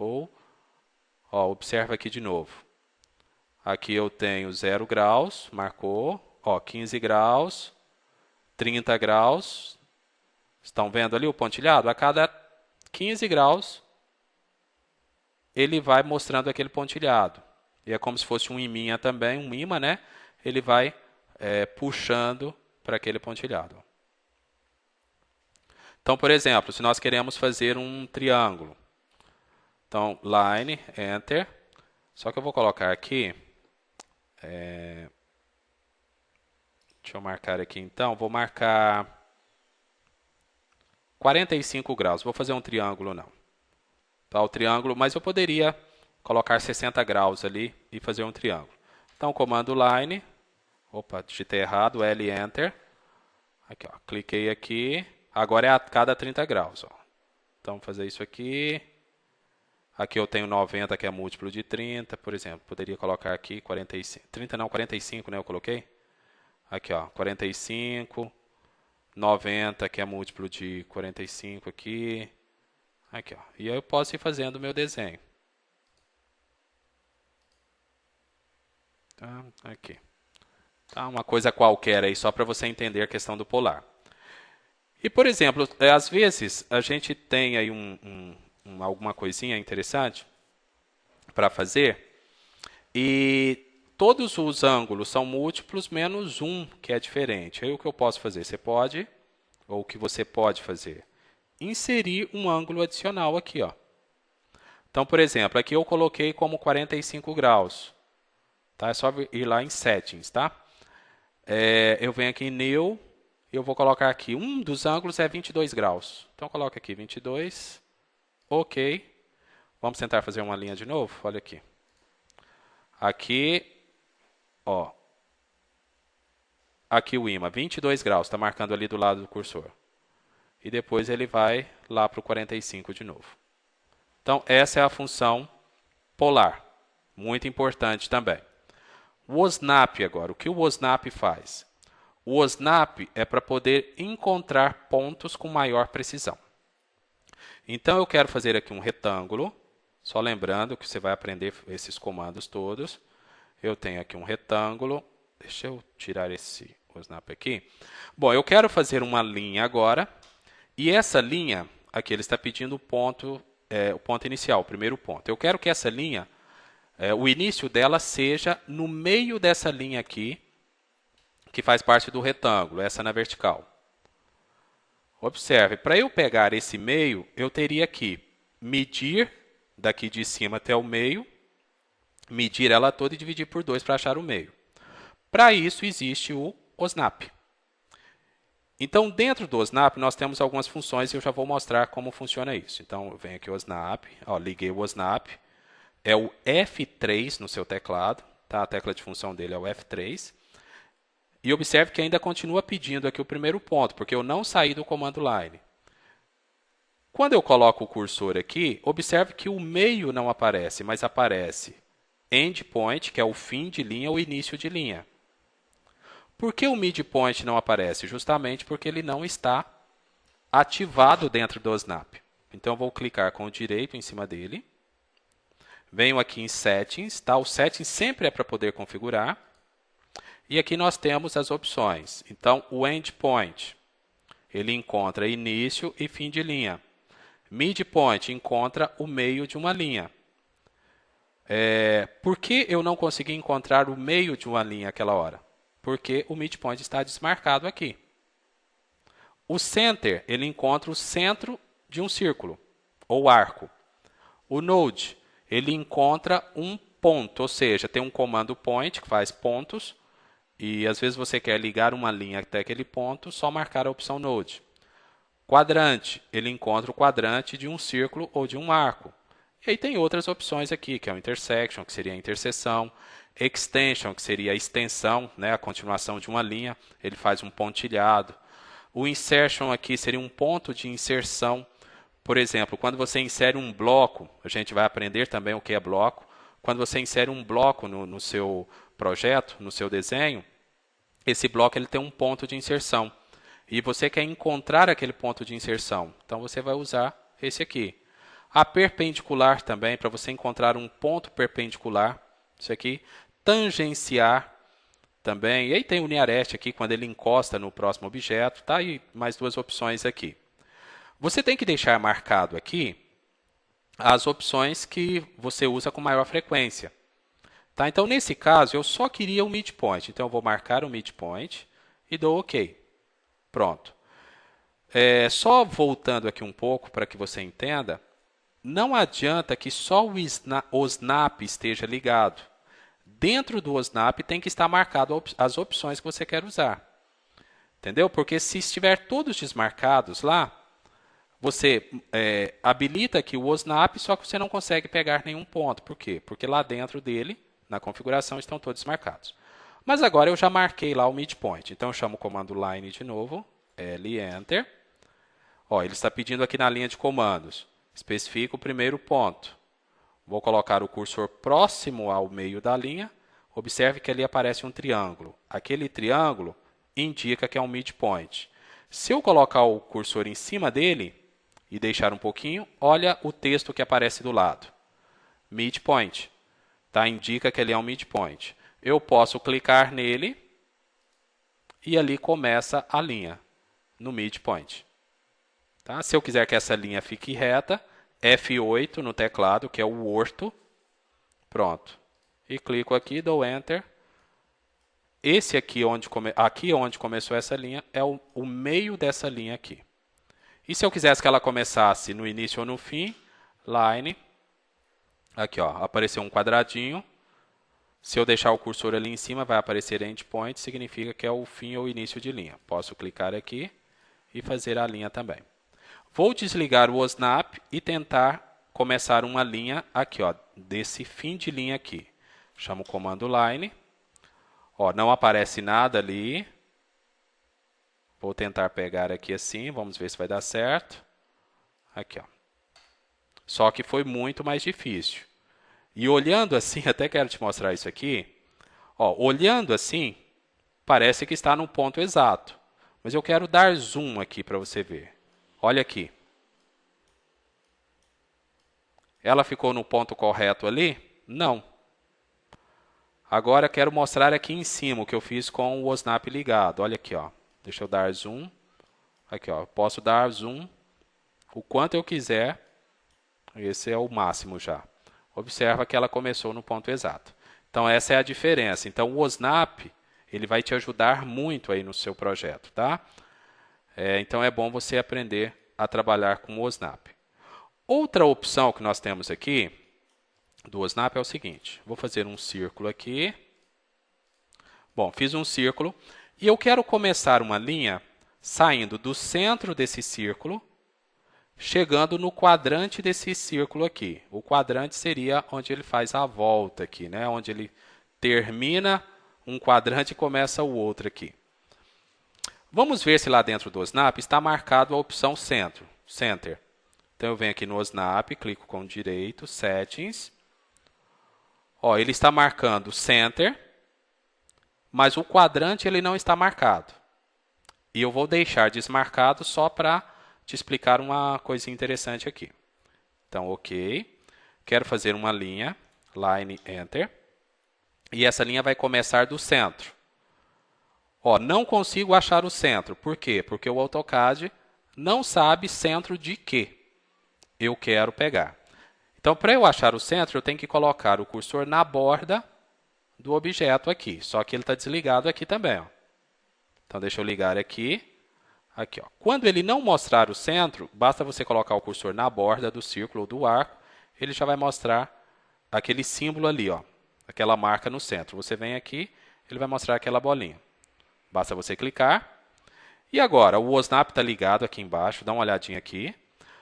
observa aqui de novo. Aqui eu tenho 0 graus, marcou, ó, 15 graus, 30 graus... Estão vendo ali o pontilhado? A cada 15 graus, ele vai mostrando aquele pontilhado. E é como se fosse um imã também, um imã, né? Ele vai puxando para aquele pontilhado. Então, por exemplo, se nós queremos fazer um triângulo. Então, Line, Enter. Só que eu vou colocar aqui... deixa eu marcar aqui, então. Vou marcar... 45 graus. Vou fazer um triângulo, não. Tá, o triângulo, mas eu poderia colocar 60 graus ali e fazer um triângulo. Então, comando Line. Opa, digitei errado. L, Enter. Aqui, ó, cliquei aqui. Agora é a cada 30 graus. Ó. Então, vou fazer isso aqui. Aqui eu tenho 90, que é múltiplo de 30, por exemplo. Poderia colocar aqui 45. 30 não, 45, né? Eu coloquei. Aqui, ó, 45... 90, que é múltiplo de 45 aqui. Aqui, ó. E aí eu posso ir fazendo o meu desenho. Tá? Aqui. Tá? Uma coisa qualquer aí, só para você entender a questão do polar. E, por exemplo, às vezes a gente tem aí alguma coisinha interessante para fazer. E todos os ângulos são múltiplos menos um, que é diferente. Aí o que eu posso fazer? Você pode ou o que você pode fazer? Inserir um ângulo adicional aqui, ó. Então, por exemplo, aqui eu coloquei como 45 graus. Tá? É só ir lá em Settings, tá? Eu venho aqui em New, eu vou colocar aqui, um dos ângulos é 22 graus. Então, coloca aqui 22, ok. Vamos tentar fazer uma linha de novo? Olha aqui. Aqui, ó. Aqui o ímã, 22 graus, está marcando ali do lado do cursor. E depois ele vai lá para o 45 de novo. Então, essa é a função polar. Muito importante também. O OSNAP agora, o que o OSNAP faz? O OSNAP é para poder encontrar pontos com maior precisão. Então, eu quero fazer aqui um retângulo. Só lembrando que você vai aprender esses comandos todos. Eu tenho aqui um retângulo. Deixa eu tirar esse OSNAP aqui. Bom, eu quero fazer uma linha agora. E essa linha, aqui ele está pedindo o ponto inicial, o primeiro ponto. Eu quero que essa linha, o início dela seja no meio dessa linha aqui, que faz parte do retângulo, essa na vertical. Observe, para eu pegar esse meio, eu teria que medir daqui de cima até o meio, medir ela toda e dividir por 2 para achar o meio. Para isso existe o OSNAP. Então, dentro do OSNAP, nós temos algumas funções e eu já vou mostrar como funciona isso. Então, eu venho aqui o OSNAP, ó, liguei o OSNAP, é o F3 no seu teclado, tá? A tecla de função dele é o F3. E observe que ainda continua pedindo aqui o primeiro ponto, porque eu não saí do comando line. Quando eu coloco o cursor aqui, observe que o meio não aparece, mas aparece endpoint, que é o fim de linha ou início de linha. Por que o midpoint não aparece? Justamente porque ele não está ativado dentro do OSNAP. Então, eu vou clicar com o direito em cima dele. Venho aqui em Settings. Tá? O Settings sempre é para poder configurar. E aqui nós temos as opções. Então, o endpoint, ele encontra início e fim de linha. Midpoint encontra o meio de uma linha. Por que eu não consegui encontrar o meio de uma linha naquela hora? Porque o midpoint está desmarcado aqui. O center, ele encontra o centro de um círculo, ou arco. O node, ele encontra um ponto, ou seja, tem um comando point, que faz pontos, e às vezes você quer ligar uma linha até aquele ponto, só marcar a opção node. Quadrante, ele encontra o quadrante de um círculo ou de um arco. E aí tem outras opções aqui, que é o intersection, que seria a interseção, extension, que seria a extensão, né, a continuação de uma linha, ele faz um pontilhado. O insertion aqui seria um ponto de inserção. Por exemplo, quando você insere um bloco, a gente vai aprender também o que é bloco. Quando você insere um bloco no seu projeto, no seu desenho, esse bloco ele tem um ponto de inserção. E você quer encontrar aquele ponto de inserção. Então, você vai usar esse aqui. A perpendicular também, para você encontrar um ponto perpendicular. Isso aqui. Tangenciar também. E aí tem o nearest aqui, quando ele encosta no próximo objeto. Tá? E mais duas opções aqui. Você tem que deixar marcado aqui as opções que você usa com maior frequência. Tá? Então, nesse caso, eu só queria o midpoint. Então, eu vou marcar o midpoint e dou OK. Pronto. Só voltando aqui um pouco para que você entenda, não adianta que só o OSNAP esteja ligado. Dentro do OSNAP tem que estar marcado as opções que você quer usar. Entendeu? Porque se estiver todos desmarcados lá, você habilita aqui o OSNAP, só que você não consegue pegar nenhum ponto. Por quê? Porque lá dentro dele, na configuração, estão todos marcados. Mas agora eu já marquei lá o midpoint. Então, eu chamo o comando line de novo, L, Enter. Ó, ele está pedindo aqui na linha de comandos. Especifica o primeiro ponto. Vou colocar o cursor próximo ao meio da linha. Observe que ali aparece um triângulo. Aquele triângulo indica que é um midpoint. Se eu colocar o cursor em cima dele e deixar um pouquinho, olha o texto que aparece do lado. Midpoint. Tá? Indica que ele é um midpoint. Eu posso clicar nele e ali começa a linha, no midpoint. Tá? Se eu quiser que essa linha fique reta, F8 no teclado, que é o orto. Pronto. E clico aqui, dou Enter. esse aqui onde começou essa linha é o meio dessa linha aqui. E se eu quisesse que ela começasse no início ou no fim, line, aqui ó, apareceu um quadradinho. Se eu deixar o cursor ali em cima, vai aparecer endpoint, significa que é o fim ou início de linha. Posso clicar aqui e fazer a linha também. Vou desligar o OSNAP e tentar começar uma linha aqui, ó, desse fim de linha aqui. Chamo o comando line. Ó, não aparece nada ali. Vou tentar pegar aqui assim, vamos ver se vai dar certo. Aqui, ó. Só que foi muito mais difícil. E olhando assim, até quero te mostrar isso aqui. Ó, olhando assim, parece que está no ponto exato. Mas eu quero dar zoom aqui para você ver. Olha aqui. Ela ficou no ponto correto ali? Não. Agora quero mostrar aqui em cima o que eu fiz com o OSNAP ligado. Olha aqui, ó. Deixa eu dar zoom. Aqui, ó. Posso dar zoom o quanto eu quiser. Esse é o máximo já. Observa que ela começou no ponto exato. Então, essa é a diferença. Então, o OSNAP, ele vai te ajudar muito aí no seu projeto, tá? Então, é bom você aprender a trabalhar com o OSNAP. Outra opção que nós temos aqui do OSNAP é o seguinte. Vou fazer um círculo aqui. Bom, fiz um círculo. E eu quero começar uma linha saindo do centro desse círculo, chegando no quadrante desse círculo aqui. O quadrante seria onde ele faz a volta aqui, né? Onde ele termina um quadrante e começa o outro aqui. Vamos ver se lá dentro do OSNAP está marcado a opção Center. Então, eu venho aqui no OSNAP, clico com direito, Settings. Ó, ele está marcando Center, mas o quadrante ele não está marcado. E eu vou deixar desmarcado só para te explicar uma coisinha interessante aqui. Então, ok. Quero fazer uma linha, line, enter. E essa linha vai começar do centro. Ó, não consigo achar o centro. Por quê? Porque o AutoCAD não sabe centro de quê eu quero pegar. Então, para eu achar o centro, eu tenho que colocar o cursor na borda do objeto aqui. Só que ele está desligado aqui também. Ó. Então, deixa eu ligar aqui. Aqui, ó. Quando ele não mostrar o centro, basta você colocar o cursor na borda do círculo ou do arco, ele já vai mostrar aquele símbolo ali, ó, aquela marca no centro. Você vem aqui, ele vai mostrar aquela bolinha. Basta você clicar. E agora, o OSNAP está ligado aqui embaixo, dá uma olhadinha aqui.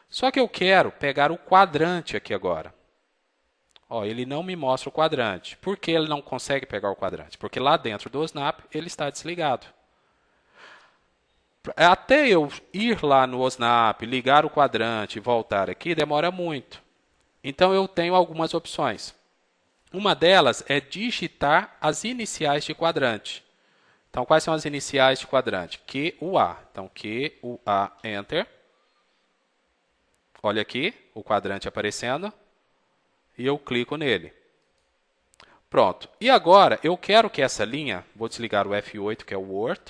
Só que eu quero pegar o quadrante aqui agora. Ó, ele não me mostra o quadrante. Por que ele não consegue pegar o quadrante? Porque lá dentro do OSNAP ele está desligado. Até eu ir lá no OSNAP, ligar o quadrante e voltar aqui, demora muito. Então, eu tenho algumas opções. Uma delas é digitar as iniciais de quadrante. Então, quais são as iniciais de quadrante? QUA. Então, QUA, Enter. Olha aqui, o quadrante aparecendo. E eu clico nele. Pronto. E agora, eu quero que essa linha, vou desligar o F8, que é o Word.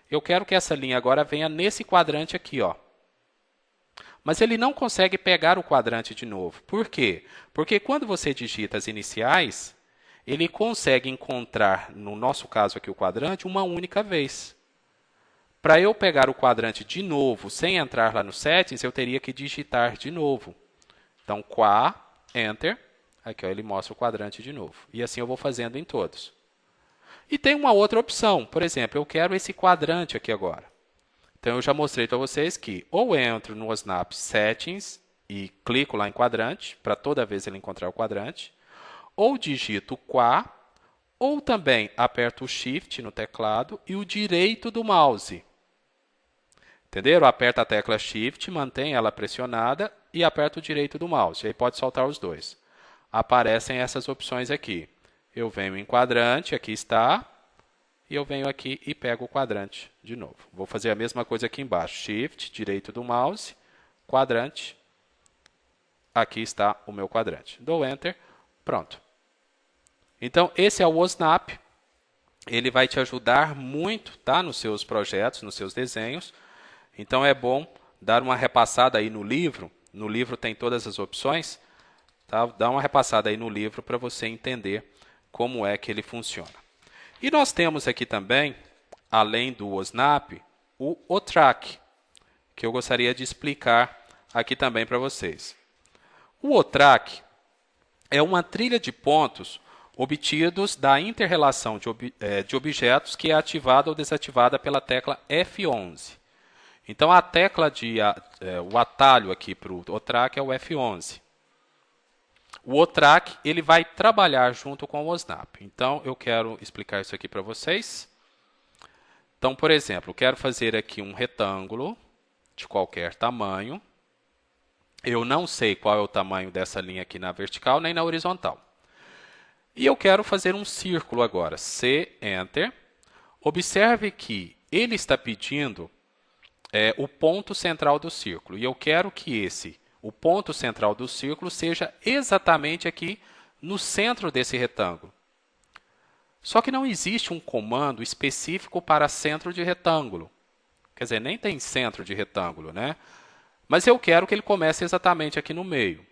Eu quero que essa linha agora venha nesse quadrante aqui, ó. Mas ele não consegue pegar o quadrante de novo. Por quê? Porque quando você digita as iniciais, ele consegue encontrar, no nosso caso aqui o quadrante, uma única vez. Para eu pegar o quadrante de novo, sem entrar lá no Settings, eu teria que digitar de novo. Então, QA, Enter. Aqui, ó, ele mostra o quadrante de novo. E assim eu vou fazendo em todos. E tem uma outra opção. Por exemplo, eu quero esse quadrante aqui agora. Então, eu já mostrei para vocês que ou entro no OSNAP Settings e clico lá em quadrante, para toda vez ele encontrar o quadrante, ou digito QA, ou também aperto o Shift no teclado e o direito do mouse. Entenderam? Aperta a tecla Shift, mantém ela pressionada e aperta o direito do mouse. E aí pode soltar os dois. Aparecem essas opções aqui. Eu venho em quadrante, aqui está, e eu venho aqui e pego o quadrante de novo. Vou fazer a mesma coisa aqui embaixo. Shift, direito do mouse, quadrante. Aqui está o meu quadrante. Dou Enter, pronto. Então, esse é o OSNAP. Ele vai te ajudar muito, tá, nos seus projetos, nos seus desenhos. Então, é bom dar uma repassada aí no livro. No livro tem todas as opções. Tá? Dá uma repassada aí no livro para você entender como é que ele funciona. E nós temos aqui também, além do OSNAP, o OTRAC, que eu gostaria de explicar aqui também para vocês. O OTRAC é uma trilha de pontos obtidos da inter-relação de objetos que é ativada ou desativada pela tecla F11. Então, a tecla o atalho aqui para o OTRAC é o F11. O OTRAC ele vai trabalhar junto com o OSNAP. Então, eu quero explicar isso aqui para vocês. Então, por exemplo, eu quero fazer aqui um retângulo de qualquer tamanho. Eu não sei qual é o tamanho dessa linha aqui na vertical nem na horizontal. E eu quero fazer um círculo agora. C, Enter. Observe que ele está pedindo o ponto central do círculo. E eu quero que o ponto central do círculo seja exatamente aqui no centro desse retângulo. Só que não existe um comando específico para centro de retângulo. Quer dizer, nem tem centro de retângulo, né? Mas eu quero que ele comece exatamente aqui no meio.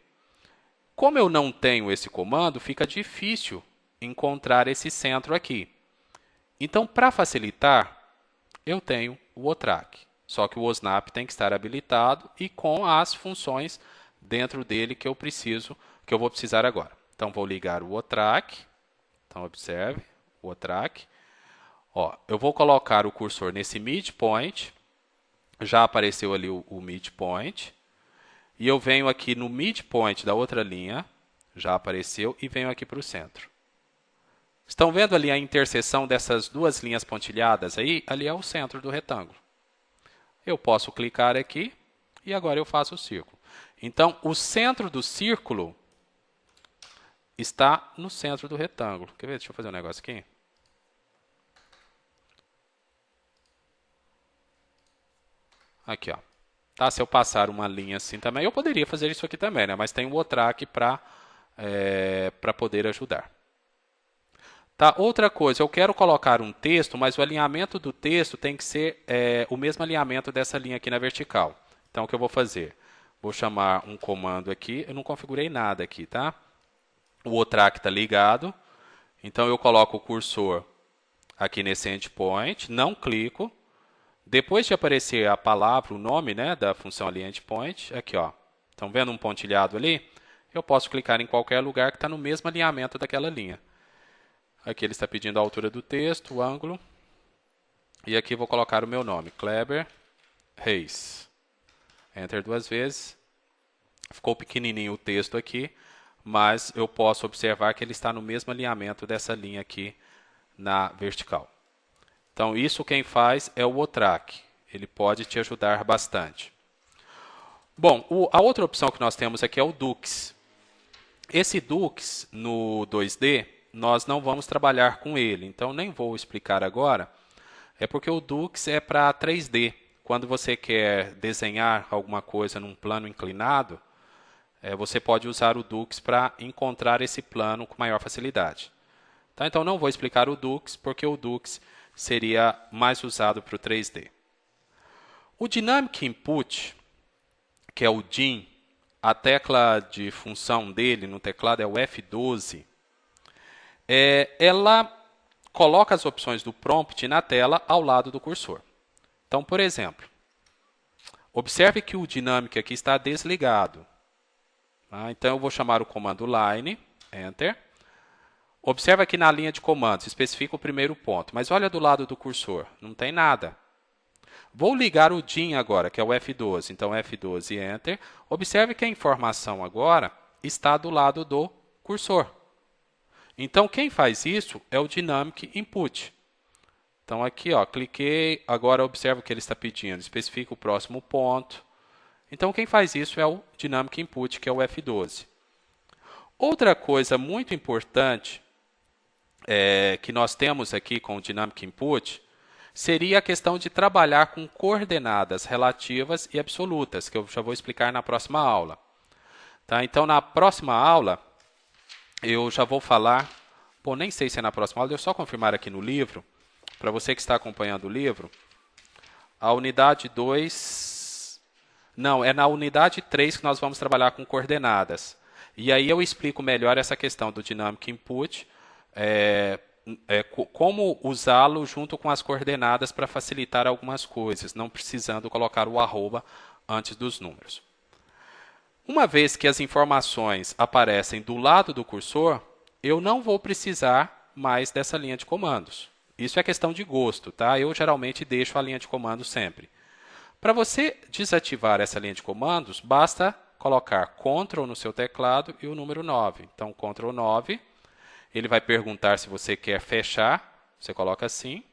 Como eu não tenho esse comando, fica difícil encontrar esse centro aqui. Então, para facilitar, eu tenho o OTRAC. Só que o OSNAP tem que estar habilitado e com as funções dentro dele que eu vou precisar agora. Então, vou ligar o OTRAC. Então, observe o OTRAC. Eu vou colocar o cursor nesse midpoint. Já apareceu ali o midpoint. E eu venho aqui no midpoint da outra linha. Já apareceu. E venho aqui para o centro. Estão vendo ali a interseção dessas duas linhas pontilhadas aí? Ali é o centro do retângulo. Eu posso clicar aqui e agora eu faço o círculo. Então, o centro do círculo está no centro do retângulo. Quer ver? Deixa eu fazer um negócio aqui. Aqui, ó. Tá, se eu passar uma linha assim também, eu poderia fazer isso aqui também, né? Mas tem o OTRAC para poder ajudar. Tá, outra coisa, eu quero colocar um texto, mas o alinhamento do texto tem que ser o mesmo alinhamento dessa linha aqui na vertical. Então, o que eu vou fazer? Vou chamar um comando aqui, eu não configurei nada aqui, tá? O OTRAC está ligado, então eu coloco o cursor aqui nesse endpoint, não clico. Depois de aparecer a palavra, o nome, né, da função ali endpoint, aqui, ó. Estão vendo um pontilhado ali? Eu posso clicar em qualquer lugar que está no mesmo alinhamento daquela linha. Aqui ele está pedindo a altura do texto, o ângulo. E aqui vou colocar o meu nome, Kleber Reis. Enter duas vezes. Ficou pequenininho o texto aqui, mas eu posso observar que ele está no mesmo alinhamento dessa linha aqui na vertical. Então, isso quem faz é o OTRAC. Ele pode te ajudar bastante. Bom, a outra opção que nós temos aqui é o Dux. Esse Dux, no 2D, nós não vamos trabalhar com ele, então nem vou explicar agora. É porque o Dux é para 3D. Quando você quer desenhar alguma coisa num plano inclinado, você pode usar o Dux para encontrar esse plano com maior facilidade. Tá? Então, não vou explicar o Dux, porque o Dux seria mais usado para o 3D. O Dynamic Input, que é o DIN, a tecla de função dele no teclado é o F12. Ela coloca as opções do prompt na tela ao lado do cursor. Então, por exemplo, observe que o Dynamic aqui está desligado. Tá? Então, eu vou chamar o comando line, Enter. Observe aqui na linha de comandos, especifica o primeiro ponto, mas olha do lado do cursor, não tem nada. Vou ligar o DIN agora, que é o F12, então F12, Enter. Observe que a informação agora está do lado do cursor. Então, quem faz isso é o Dynamic Input. Então, aqui, ó, cliquei, agora observa o que ele está pedindo, especifica o próximo ponto. Então, quem faz isso é o Dynamic Input, que é o F12. Outra coisa muito importante que nós temos aqui com o Dynamic Input seria a questão de trabalhar com coordenadas relativas e absolutas, que eu já vou explicar na próxima aula. Tá? Então, na próxima aula, eu já vou falar, bom, nem sei se é na próxima aula, deixa eu só confirmar aqui no livro, para você que está acompanhando o livro, a unidade 2, não, é na unidade 3 que nós vamos trabalhar com coordenadas. E aí eu explico melhor essa questão do Dynamic Input, como usá-lo junto com as coordenadas para facilitar algumas coisas, não precisando colocar o arroba antes dos números. Uma vez que as informações aparecem do lado do cursor, eu não vou precisar mais dessa linha de comandos. Isso é questão de gosto, tá? Eu geralmente deixo a linha de comandos sempre. Para você desativar essa linha de comandos, basta colocar Ctrl no seu teclado e o número 9. Então, Ctrl 9, ele vai perguntar se você quer fechar, você coloca assim.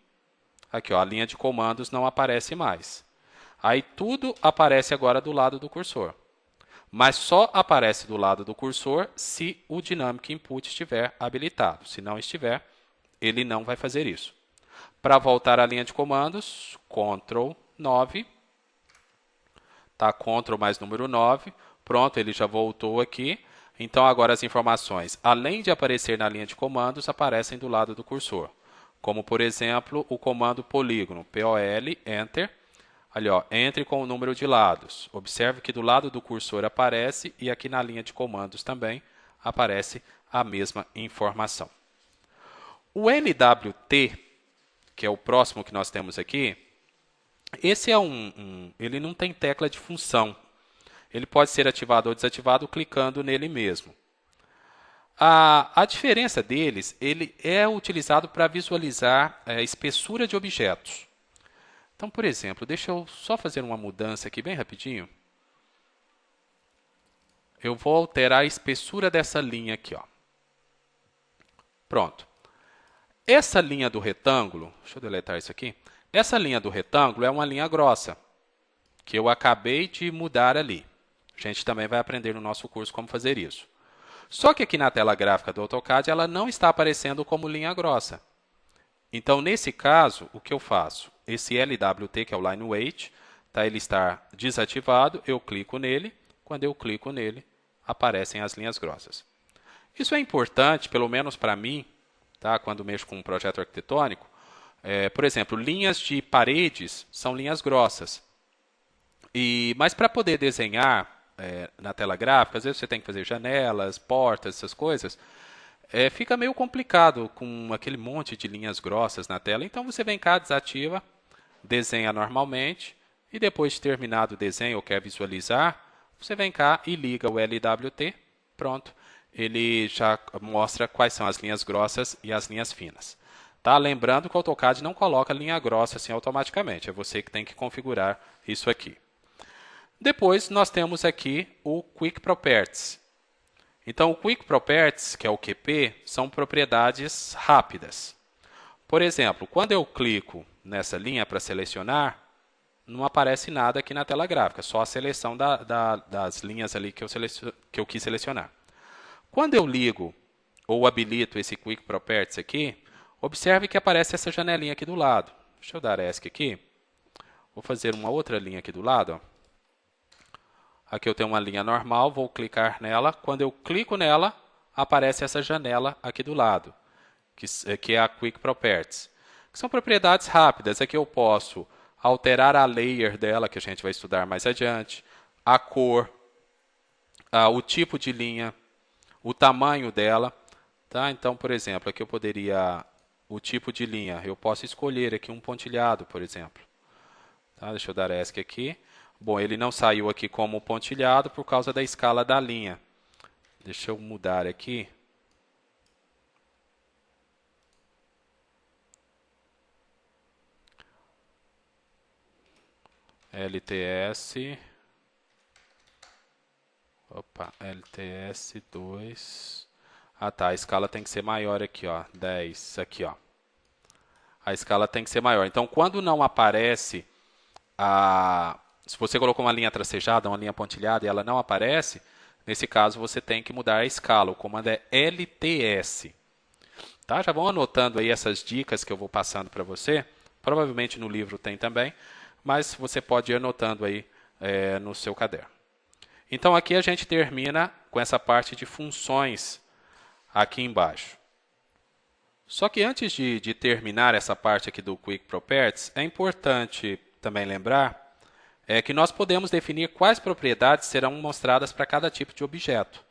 Aqui, ó, a linha de comandos não aparece mais. Aí tudo aparece agora do lado do cursor. Mas só aparece do lado do cursor se o Dynamic Input estiver habilitado. Se não estiver, ele não vai fazer isso. Para voltar à linha de comandos, Ctrl 9. Tá? Ctrl mais número 9. Pronto, ele já voltou aqui. Então, agora as informações, além de aparecer na linha de comandos, aparecem do lado do cursor. Como, por exemplo, o comando polígono, POL, Enter. Ali, ó, entre com o número de lados. Observe que do lado do cursor aparece e aqui na linha de comandos também aparece a mesma informação. O LWT, que é o próximo que nós temos aqui, esse é ele não tem tecla de função. Ele pode ser ativado ou desativado clicando nele mesmo. A diferença deles, ele é utilizado para visualizar a espessura de objetos. Então, por exemplo, deixa eu só fazer uma mudança aqui bem rapidinho. Eu vou alterar a espessura dessa linha aqui, ó. Pronto. Essa linha do retângulo, deixa eu deletar isso aqui. Essa linha do retângulo é uma linha grossa, que eu acabei de mudar ali. A gente também vai aprender no nosso curso como fazer isso. Só que aqui na tela gráfica do AutoCAD, ela não está aparecendo como linha grossa. Então, nesse caso, o que eu faço? Esse LWT, que é o Line Weight, tá? Ele está desativado, eu clico nele. Quando eu clico nele, aparecem as linhas grossas. Isso é importante, pelo menos para mim, tá? Quando mexo com um projeto arquitetônico. Por exemplo, linhas de paredes são linhas grossas. Mas para poder desenhar na tela gráfica, às vezes você tem que fazer janelas, portas, essas coisas. Fica meio complicado com aquele monte de linhas grossas na tela. Então, você vem cá, desativa, desenha normalmente, e depois de terminado o desenho ou quer visualizar, você vem cá e liga o LWT. Pronto, ele já mostra quais são as linhas grossas e as linhas finas. Tá? Lembrando que o AutoCAD não coloca linha grossa assim automaticamente, é você que tem que configurar isso aqui. Depois, nós temos aqui o Quick Properties. Então, o Quick Properties, que é o QP, são propriedades rápidas. Por exemplo, quando eu clico nessa linha para selecionar, não aparece nada aqui na tela gráfica, só a seleção das linhas ali que eu quis selecionar. Quando eu ligo ou habilito esse Quick Properties aqui, observe que aparece essa janelinha aqui do lado. Deixa eu dar ESC aqui. Vou fazer uma outra linha aqui do lado, ó. Aqui eu tenho uma linha normal, vou clicar nela. Quando eu clico nela, aparece essa janela aqui do lado, que é a Quick Properties. Que são propriedades rápidas. Aqui eu posso alterar a layer dela, que a gente vai estudar mais adiante, a cor, o tipo de linha, o tamanho dela. Tá? Então, por exemplo, aqui eu poderia, o tipo de linha, eu posso escolher aqui um pontilhado, por exemplo. Tá? Deixa eu dar ESC aqui. Bom, ele não saiu aqui como pontilhado por causa da escala da linha. Deixa eu mudar aqui. LTS. Opa, LTS 2. Ah, tá. A escala tem que ser maior aqui, ó. 10. Aqui, ó. A escala tem que ser maior. Então, quando não aparece se você colocou uma linha tracejada, uma linha pontilhada e ela não aparece, nesse caso você tem que mudar a escala. O comando é LTS. Tá? Já vão anotando aí essas dicas que eu vou passando para você. Provavelmente no livro tem também, mas você pode ir anotando aí no seu caderno. Então aqui a gente termina com essa parte de funções aqui embaixo. Só que antes de terminar essa parte aqui do Quick Properties, é importante também lembrar que nós podemos definir quais propriedades serão mostradas para cada tipo de objeto.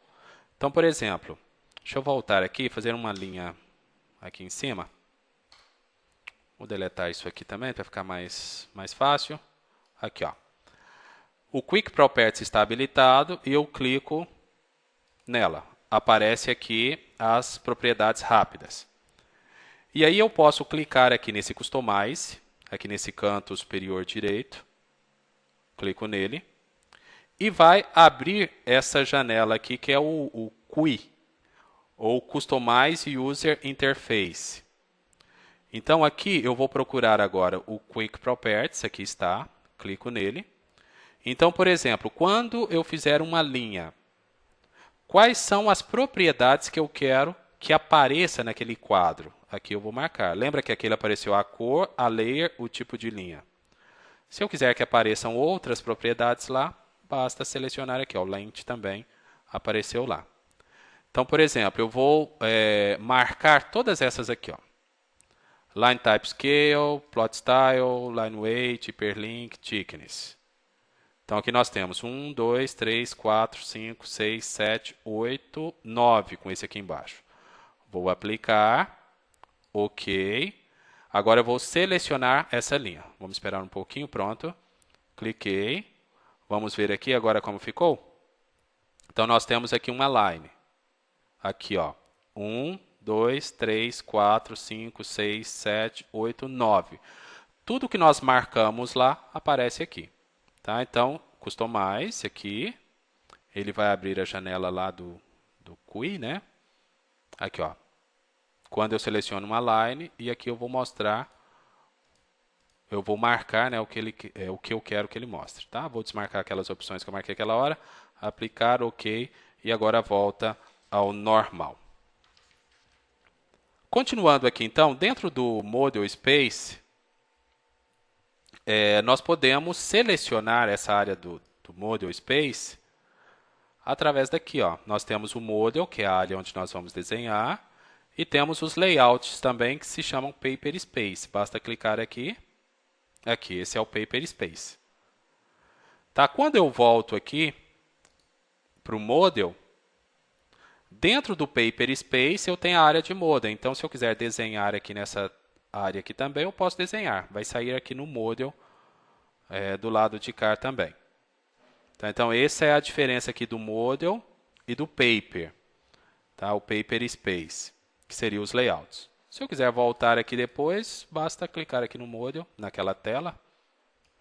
Então, por exemplo, deixa eu voltar aqui e fazer uma linha aqui em cima. Vou deletar isso aqui também para ficar mais fácil. Aqui, ó. O Quick Properties está habilitado e eu clico nela. Aparece aqui as propriedades rápidas. E aí eu posso clicar aqui nesse Customize, aqui nesse canto superior direito. Clico nele. E vai abrir essa janela aqui que é o CUI, ou Customize User Interface. Então aqui eu vou procurar agora o Quick Properties, aqui está, clico nele. Então, por exemplo, quando eu fizer uma linha, quais são as propriedades que eu quero que apareça naquele quadro? Aqui eu vou marcar. Lembra que aqui apareceu a cor, a layer, o tipo de linha. Se eu quiser que apareçam outras propriedades lá, basta selecionar aqui, ó, o Length também apareceu lá. Então, por exemplo, eu vou marcar todas essas aqui, ó. Line Type Scale, Plot Style, Line Weight, Hyperlink, Thickness. Então, aqui nós temos 1, 2, 3, 4, 5, 6, 7, 8, 9 com esse aqui embaixo. Vou aplicar, OK. Agora eu vou selecionar essa linha. Vamos esperar um pouquinho, pronto. Cliquei. Vamos ver aqui agora como ficou? Então, nós temos aqui uma line. Aqui, ó. 1, 2, 3, 4, 5, 6, 7, 8, 9. Tudo que nós marcamos lá aparece aqui. Tá? Então, Customize aqui. Ele vai abrir a janela lá do CUI, né? Aqui, ó. Quando eu seleciono uma line, e aqui eu vou mostrar, eu vou marcar, né, o que eu quero que ele mostre. Tá? Vou desmarcar aquelas opções que eu marquei aquela hora, aplicar, OK, e agora volta ao normal. Continuando aqui, então, dentro do Model Space, nós podemos selecionar essa área do Model Space através daqui, ó. Nós temos o Model, que é a área onde nós vamos desenhar, e temos os layouts também, que se chamam Paper Space. Basta clicar aqui. Aqui, esse é o Paper Space. Tá? Quando eu volto aqui para o Model, dentro do Paper Space eu tenho a área de Model. Então, se eu quiser desenhar aqui nessa área aqui também, eu posso desenhar. Vai sair aqui no Model, do lado de cá também. Tá? Então, essa é a diferença aqui do Model e do Paper. Tá? O Paper Space, que seria os layouts. Se eu quiser voltar aqui depois, basta clicar aqui no Model, naquela tela.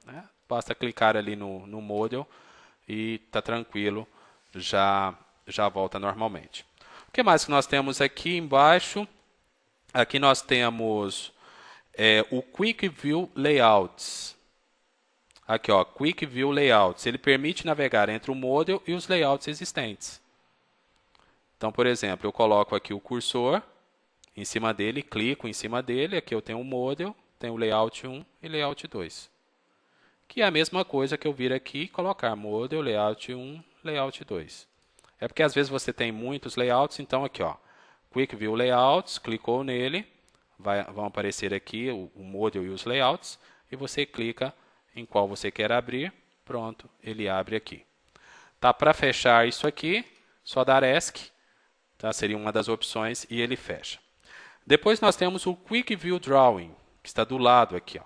Né? Basta clicar ali no Model e está tranquilo, já volta normalmente. O que mais que nós temos aqui embaixo? Aqui nós temos o Quick View Layouts. Aqui, ó, Quick View Layouts. Ele permite navegar entre o Model e os layouts existentes. Então, por exemplo, eu coloco aqui o cursor em cima dele, clico em cima dele. Aqui eu tenho o Model, tenho o Layout 1 e Layout 2. Que é a mesma coisa que eu vir aqui e colocar Model, Layout 1, Layout 2. É porque às vezes você tem muitos layouts, então aqui, ó, Quick View Layouts, clicou nele, vão aparecer aqui o Model e os layouts, e você clica em qual você quer abrir, pronto, ele abre aqui. Tá, para fechar isso aqui, só dar ESC, tá, seria uma das opções, e ele fecha. Depois nós temos o Quick View Drawing, que está do lado aqui, ó.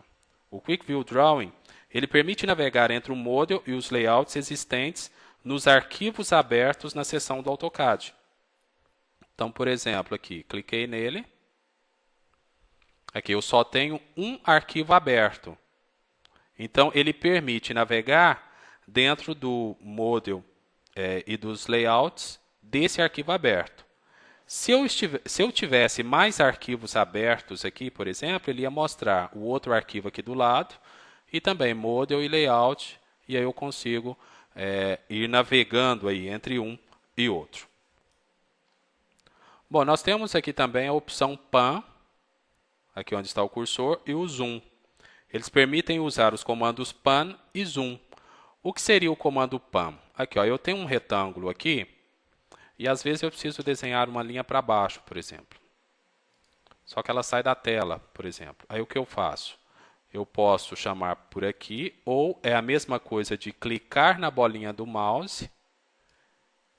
O Quick View Drawing, ele permite navegar entre o Model e os layouts existentes nos arquivos abertos na seção do AutoCAD. Então, por exemplo, aqui, cliquei nele. Aqui eu só tenho um arquivo aberto. Então, ele permite navegar dentro do Model e dos layouts desse arquivo aberto. Se eu tivesse mais arquivos abertos aqui, por exemplo, ele ia mostrar o outro arquivo aqui do lado, e também Model e Layout, e aí eu consigo ir navegando aí entre um e outro. Bom, nós temos aqui também a opção Pan, aqui onde está o cursor, e o Zoom. Eles permitem usar os comandos Pan e Zoom. O que seria o comando Pan? Aqui, ó, eu tenho um retângulo aqui, e às vezes eu preciso desenhar uma linha para baixo, por exemplo. Só que ela sai da tela, por exemplo. Aí o que eu faço? Eu posso chamar por aqui, ou é a mesma coisa de clicar na bolinha do mouse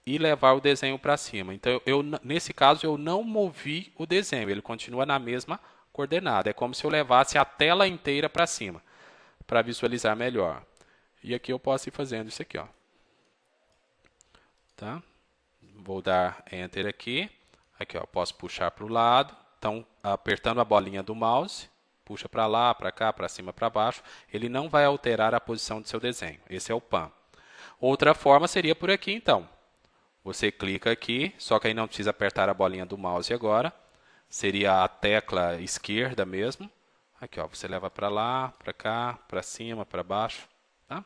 e levar o desenho para cima. Então, nesse caso, eu não movi o desenho, ele continua na mesma coordenada. É como se eu levasse a tela inteira para cima, para visualizar melhor. E aqui eu posso ir fazendo isso aqui, ó. Tá? Vou dar Enter aqui. Aqui, ó, posso puxar para o lado. Então, apertando a bolinha do mouse, puxa para lá, para cá, para cima, para baixo. Ele não vai alterar a posição do seu desenho. Esse é o pan. Outra forma seria por aqui, então. Você clica aqui, só que aí não precisa apertar a bolinha do mouse agora. Seria a tecla esquerda mesmo. Aqui, ó, você leva para lá, para cá, para cima, para baixo. Tá?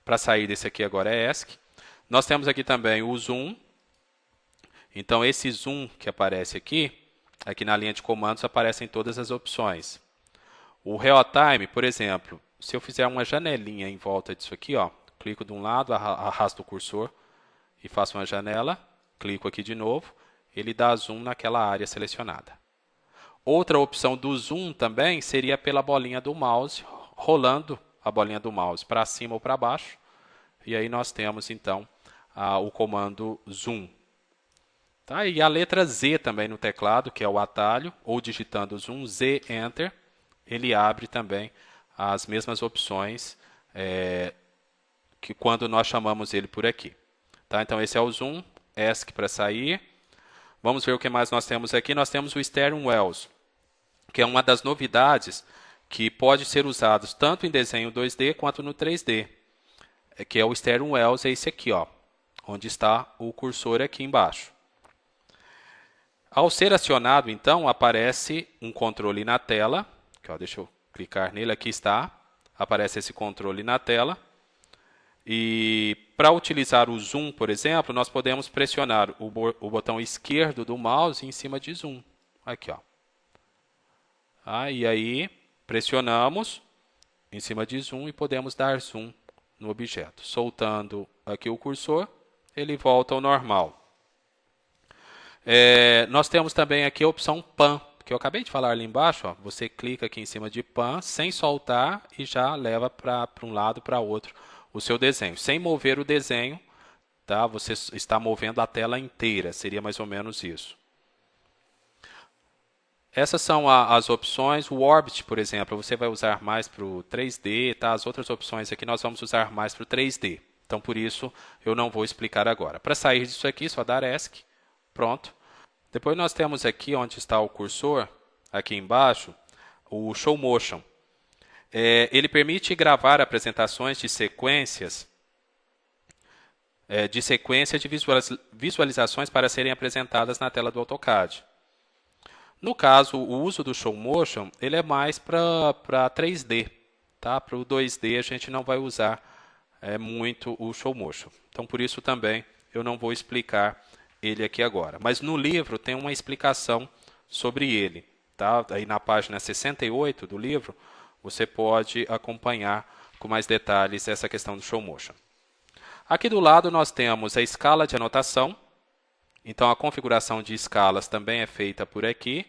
Para sair desse aqui agora é ESC. Nós temos aqui também o zoom. Então, esse zoom que aparece aqui na linha de comandos aparecem todas as opções. O Real Time, por exemplo, se eu fizer uma janelinha em volta disso aqui, ó, clico de um lado, arrasto o cursor e faço uma janela, clico aqui de novo, ele dá zoom naquela área selecionada. Outra opção do zoom também seria pela bolinha do mouse, rolando a bolinha do mouse para cima ou para baixo. E aí nós temos, então, o comando zoom. Tá? E a letra Z também no teclado, que é o atalho, ou digitando zoom, Z, Enter, ele abre também as mesmas opções que quando nós chamamos ele por aqui. Tá? Então, esse é o zoom, ESC para sair. Vamos ver o que mais nós temos aqui. Nós temos o Steering Wheels, que é uma das novidades que pode ser usado tanto em desenho 2D quanto no 3D. Que é o Steering Wheels, é esse aqui, ó, onde está o cursor aqui embaixo. Ao ser acionado, então, aparece um controle na tela. Aqui, ó, deixa eu clicar nele, aqui está. Aparece esse controle na tela. E para utilizar o zoom, por exemplo, nós podemos pressionar o botão esquerdo do mouse em cima de zoom. Aqui, ó. E aí, pressionamos em cima de zoom e podemos dar zoom no objeto. Soltando aqui o cursor, ele volta ao normal. Nós temos também aqui a opção Pan, que eu acabei de falar ali embaixo. Ó, você clica aqui em cima de Pan, sem soltar, e já leva para um lado para outro o seu desenho. Sem mover o desenho, tá? Você está movendo a tela inteira, seria mais ou menos isso. Essas são as opções. O Orbit, por exemplo, você vai usar mais para o 3D. Tá? As outras opções aqui nós vamos usar mais para o 3D. Então, por isso, eu não vou explicar agora. Para sair disso aqui, só dar ESC. Pronto. Depois nós temos aqui, onde está o cursor, aqui embaixo, o Show Motion. Ele permite gravar apresentações de sequências de visualizações para serem apresentadas na tela do AutoCAD. No caso, o uso do Show Motion, ele é mais para 3D. Tá? Para o 2D, a gente não vai usar muito o Show Motion. Então, por isso também, eu não vou explicar ele aqui agora. Mas no livro tem uma explicação sobre ele. Tá? Aí na página 68 do livro, você pode acompanhar com mais detalhes essa questão do Show Motion. Aqui do lado nós temos a escala de anotação. Então, a configuração de escalas também é feita por aqui.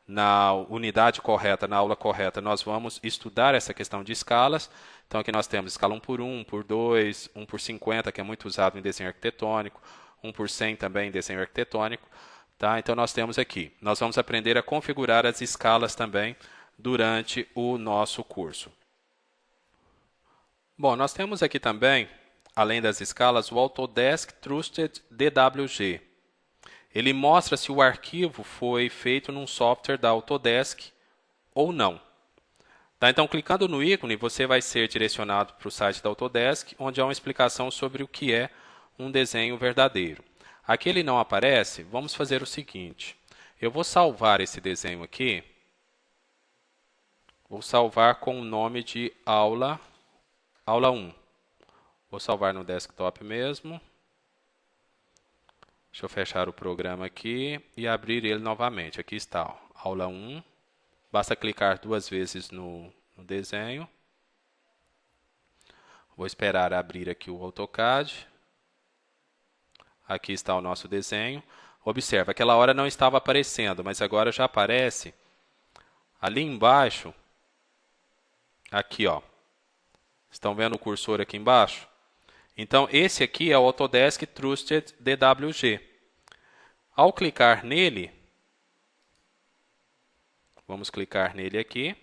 Na unidade correta, na aula correta, nós vamos estudar essa questão de escalas. Então, aqui nós temos escala 1 por 1, 1 por 2, 1 por 50, que é muito usado em desenho arquitetônico, 1 por 100 também em desenho arquitetônico. Tá? Então, nós temos aqui. Nós vamos aprender a configurar as escalas também durante o nosso curso. Bom, nós temos aqui também, além das escalas, o Autodesk Trusted DWG. Ele mostra se o arquivo foi feito num software da Autodesk ou não. Tá? Então, clicando no ícone, você vai ser direcionado para o site da Autodesk, onde há uma explicação sobre o que é um desenho verdadeiro. Aqui ele não aparece. Vamos fazer o seguinte. Eu vou salvar esse desenho aqui. Vou salvar com o nome de aula 1. Vou salvar no desktop mesmo. Deixa eu fechar o programa aqui e abrir ele novamente. Aqui está, ó, aula 1. Basta clicar 2 vezes no desenho. Vou esperar abrir aqui o AutoCAD. Aqui está o nosso desenho. Observe, aquela hora não estava aparecendo, mas agora já aparece. Ali embaixo, aqui, ó. Estão vendo o cursor aqui embaixo? Então, esse aqui é o Autodesk Trusted DWG. Ao clicar nele, vamos clicar nele aqui.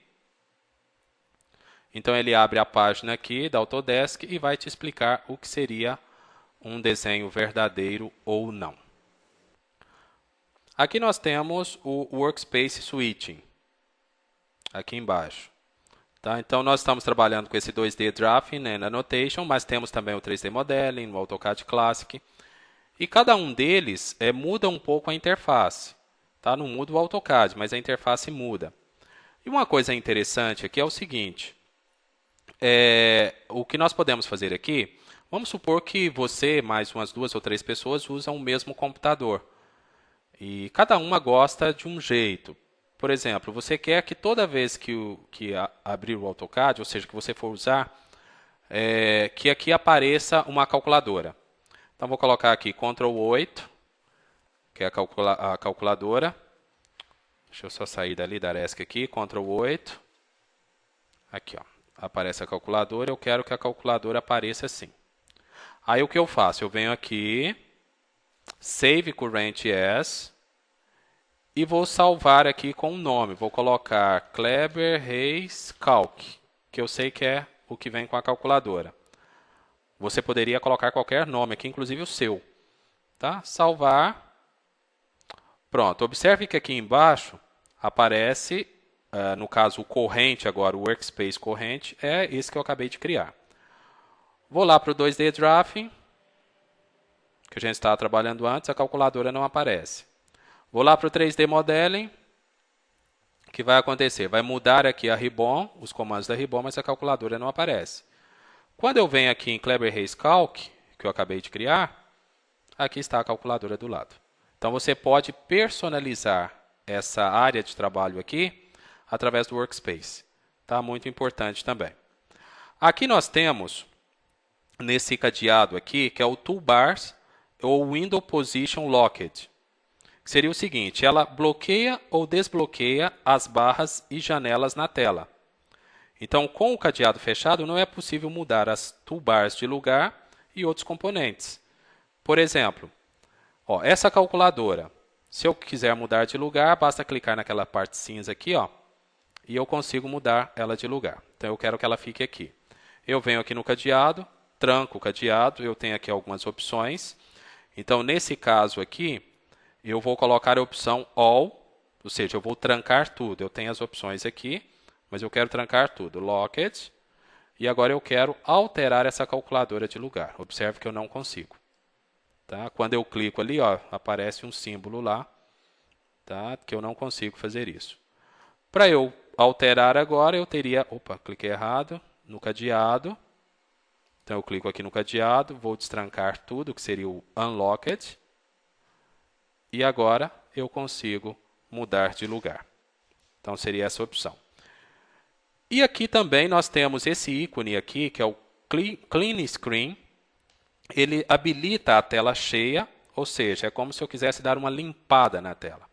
Então, ele abre a página aqui da Autodesk e vai te explicar o que seria um desenho verdadeiro ou não. Aqui nós temos o Workspace Switching, aqui embaixo. Tá? Então, nós estamos trabalhando com esse 2D Drafting and Annotation, mas temos também o 3D Modeling, o AutoCAD Classic. E cada um deles muda um pouco a interface. Tá? Não muda o AutoCAD, mas a interface muda. E uma coisa interessante aqui é o seguinte. O que nós podemos fazer aqui, vamos supor que você, mais umas 2 ou 3 pessoas, usam o mesmo computador. E cada uma gosta de um jeito. Por exemplo, você quer que toda vez que abrir o AutoCAD, ou seja, que você for usar, que aqui apareça uma calculadora. Então, vou colocar aqui Ctrl 8, que é a calculadora. Deixa eu só sair dali da ESC aqui, Ctrl 8. Aqui, ó, aparece a calculadora, eu quero que a calculadora apareça assim. Aí, o que eu faço? Eu venho aqui, Save Current As, e vou salvar aqui com um nome. Vou colocar Kleber Reis Calc, que eu sei que é o que vem com a calculadora. Você poderia colocar qualquer nome aqui, inclusive o seu. Tá? Salvar. Pronto. Observe que aqui embaixo aparece, no caso o corrente agora, o Workspace corrente, é esse que eu acabei de criar. Vou lá para o 2D Drafting, que a gente estava trabalhando antes, a calculadora não aparece. Vou lá para o 3D Modeling. O que vai acontecer? Vai mudar aqui a Ribbon, os comandos da Ribbon, mas a calculadora não aparece. Quando eu venho aqui em Kleber Reis Calc, que eu acabei de criar, aqui está a calculadora do lado. Então, você pode personalizar essa área de trabalho aqui através do Workspace. Tá? Muito importante também. Aqui nós temos, nesse cadeado aqui, que é o Toolbars ou Window Position Locked. Seria o seguinte, ela bloqueia ou desbloqueia as barras e janelas na tela. Então, com o cadeado fechado, não é possível mudar as toolbars de lugar e outros componentes. Por exemplo, essa calculadora, se eu quiser mudar de lugar, basta clicar naquela parte cinza aqui, e eu consigo mudar ela de lugar. Então, eu quero que ela fique aqui. Eu venho aqui no cadeado, tranco o cadeado, eu tenho aqui algumas opções. Então, nesse caso aqui, eu vou colocar a opção All, ou seja, eu vou trancar tudo. Eu tenho as opções aqui, mas eu quero trancar tudo. Locked. E agora eu quero alterar essa calculadora de lugar. Observe que eu não consigo. Tá? Quando eu clico ali, aparece um símbolo lá, tá? Que eu não consigo fazer isso. Para eu alterar agora, eu teria... Opa, cliquei errado. No cadeado. Então, eu clico aqui no cadeado, vou destrancar tudo, que seria o Unlocked. E agora eu consigo mudar de lugar. Então, seria essa opção. E aqui também nós temos esse ícone aqui, que é o Clean Screen. Ele habilita a tela cheia, ou seja, é como se eu quisesse dar uma limpada na tela.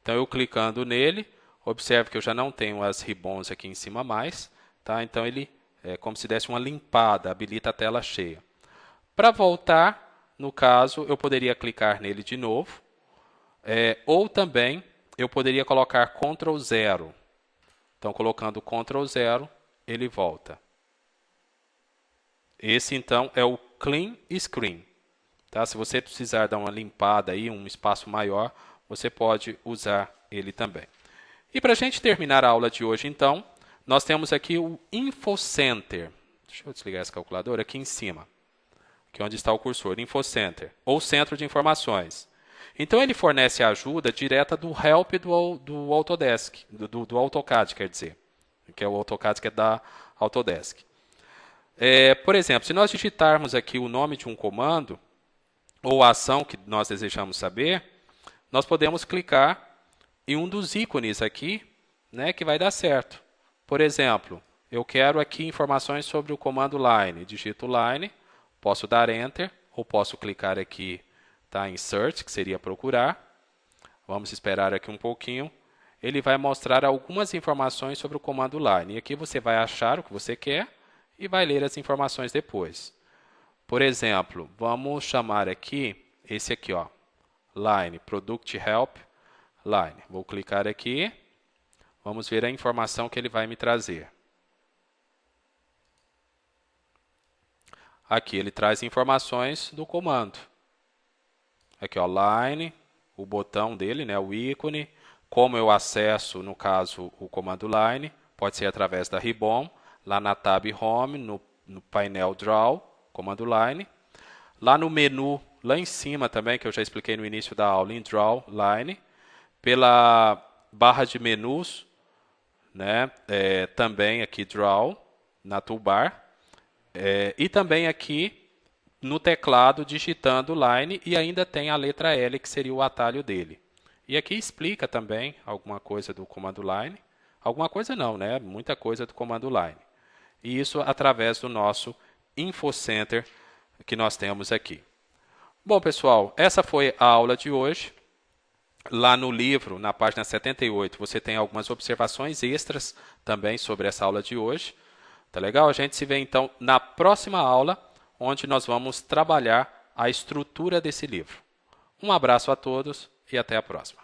Então, eu clicando nele, observe que eu já não tenho as ribbons aqui em cima mais. Tá? Então, ele é como se desse uma limpada, habilita a tela cheia. Para voltar, no caso, eu poderia clicar nele de novo. Ou também eu poderia colocar Ctrl 0. Então, colocando Ctrl 0, ele volta. Esse, então, é o Clean Screen. Tá? Se você precisar dar uma limpada, aí, um espaço maior, você pode usar ele também. E para a gente terminar a aula de hoje, então, nós temos aqui o Info Center. Deixa eu desligar essa calculadora aqui em cima. Aqui onde está o cursor, Info Center, ou Centro de Informações. Então, ele fornece a ajuda direta do help do Autodesk, do AutoCAD, quer dizer, que é o AutoCAD que é da Autodesk. Por exemplo, se nós digitarmos aqui o nome de um comando ou a ação que nós desejamos saber, nós podemos clicar em um dos ícones aqui, né, que vai dar certo. Por exemplo, eu quero aqui informações sobre o comando line. Digito line, posso dar Enter ou posso clicar aqui em Search, que seria procurar. Vamos esperar aqui um pouquinho. Ele vai mostrar algumas informações sobre o comando line. E aqui você vai achar o que você quer e vai ler as informações depois. Por exemplo, vamos chamar aqui, esse aqui, ó, Line, Product Help, Line. Vou clicar aqui, vamos ver a informação que ele vai me trazer. Aqui ele traz informações do comando. Aqui, ó, Line, o botão dele, né, o ícone, como eu acesso, no caso, o comando Line, pode ser através da Ribbon, lá na tab Home, no painel Draw, comando Line. Lá no menu, lá em cima também, que eu já expliquei no início da aula, em Draw, Line. Pela barra de menus, né, também aqui Draw, na toolbar. E também aqui no teclado digitando Line e ainda tem a letra L, que seria o atalho dele. E aqui explica também alguma coisa do comando Line. Alguma coisa não, né? Muita coisa do comando Line. E isso através do nosso InfoCenter que nós temos aqui. Bom, pessoal, essa foi a aula de hoje. Lá no livro, na página 78, você tem algumas observações extras também sobre essa aula de hoje. Tá legal? A gente se vê então na próxima aula, onde nós vamos trabalhar a estrutura desse livro. Um abraço a todos e até a próxima.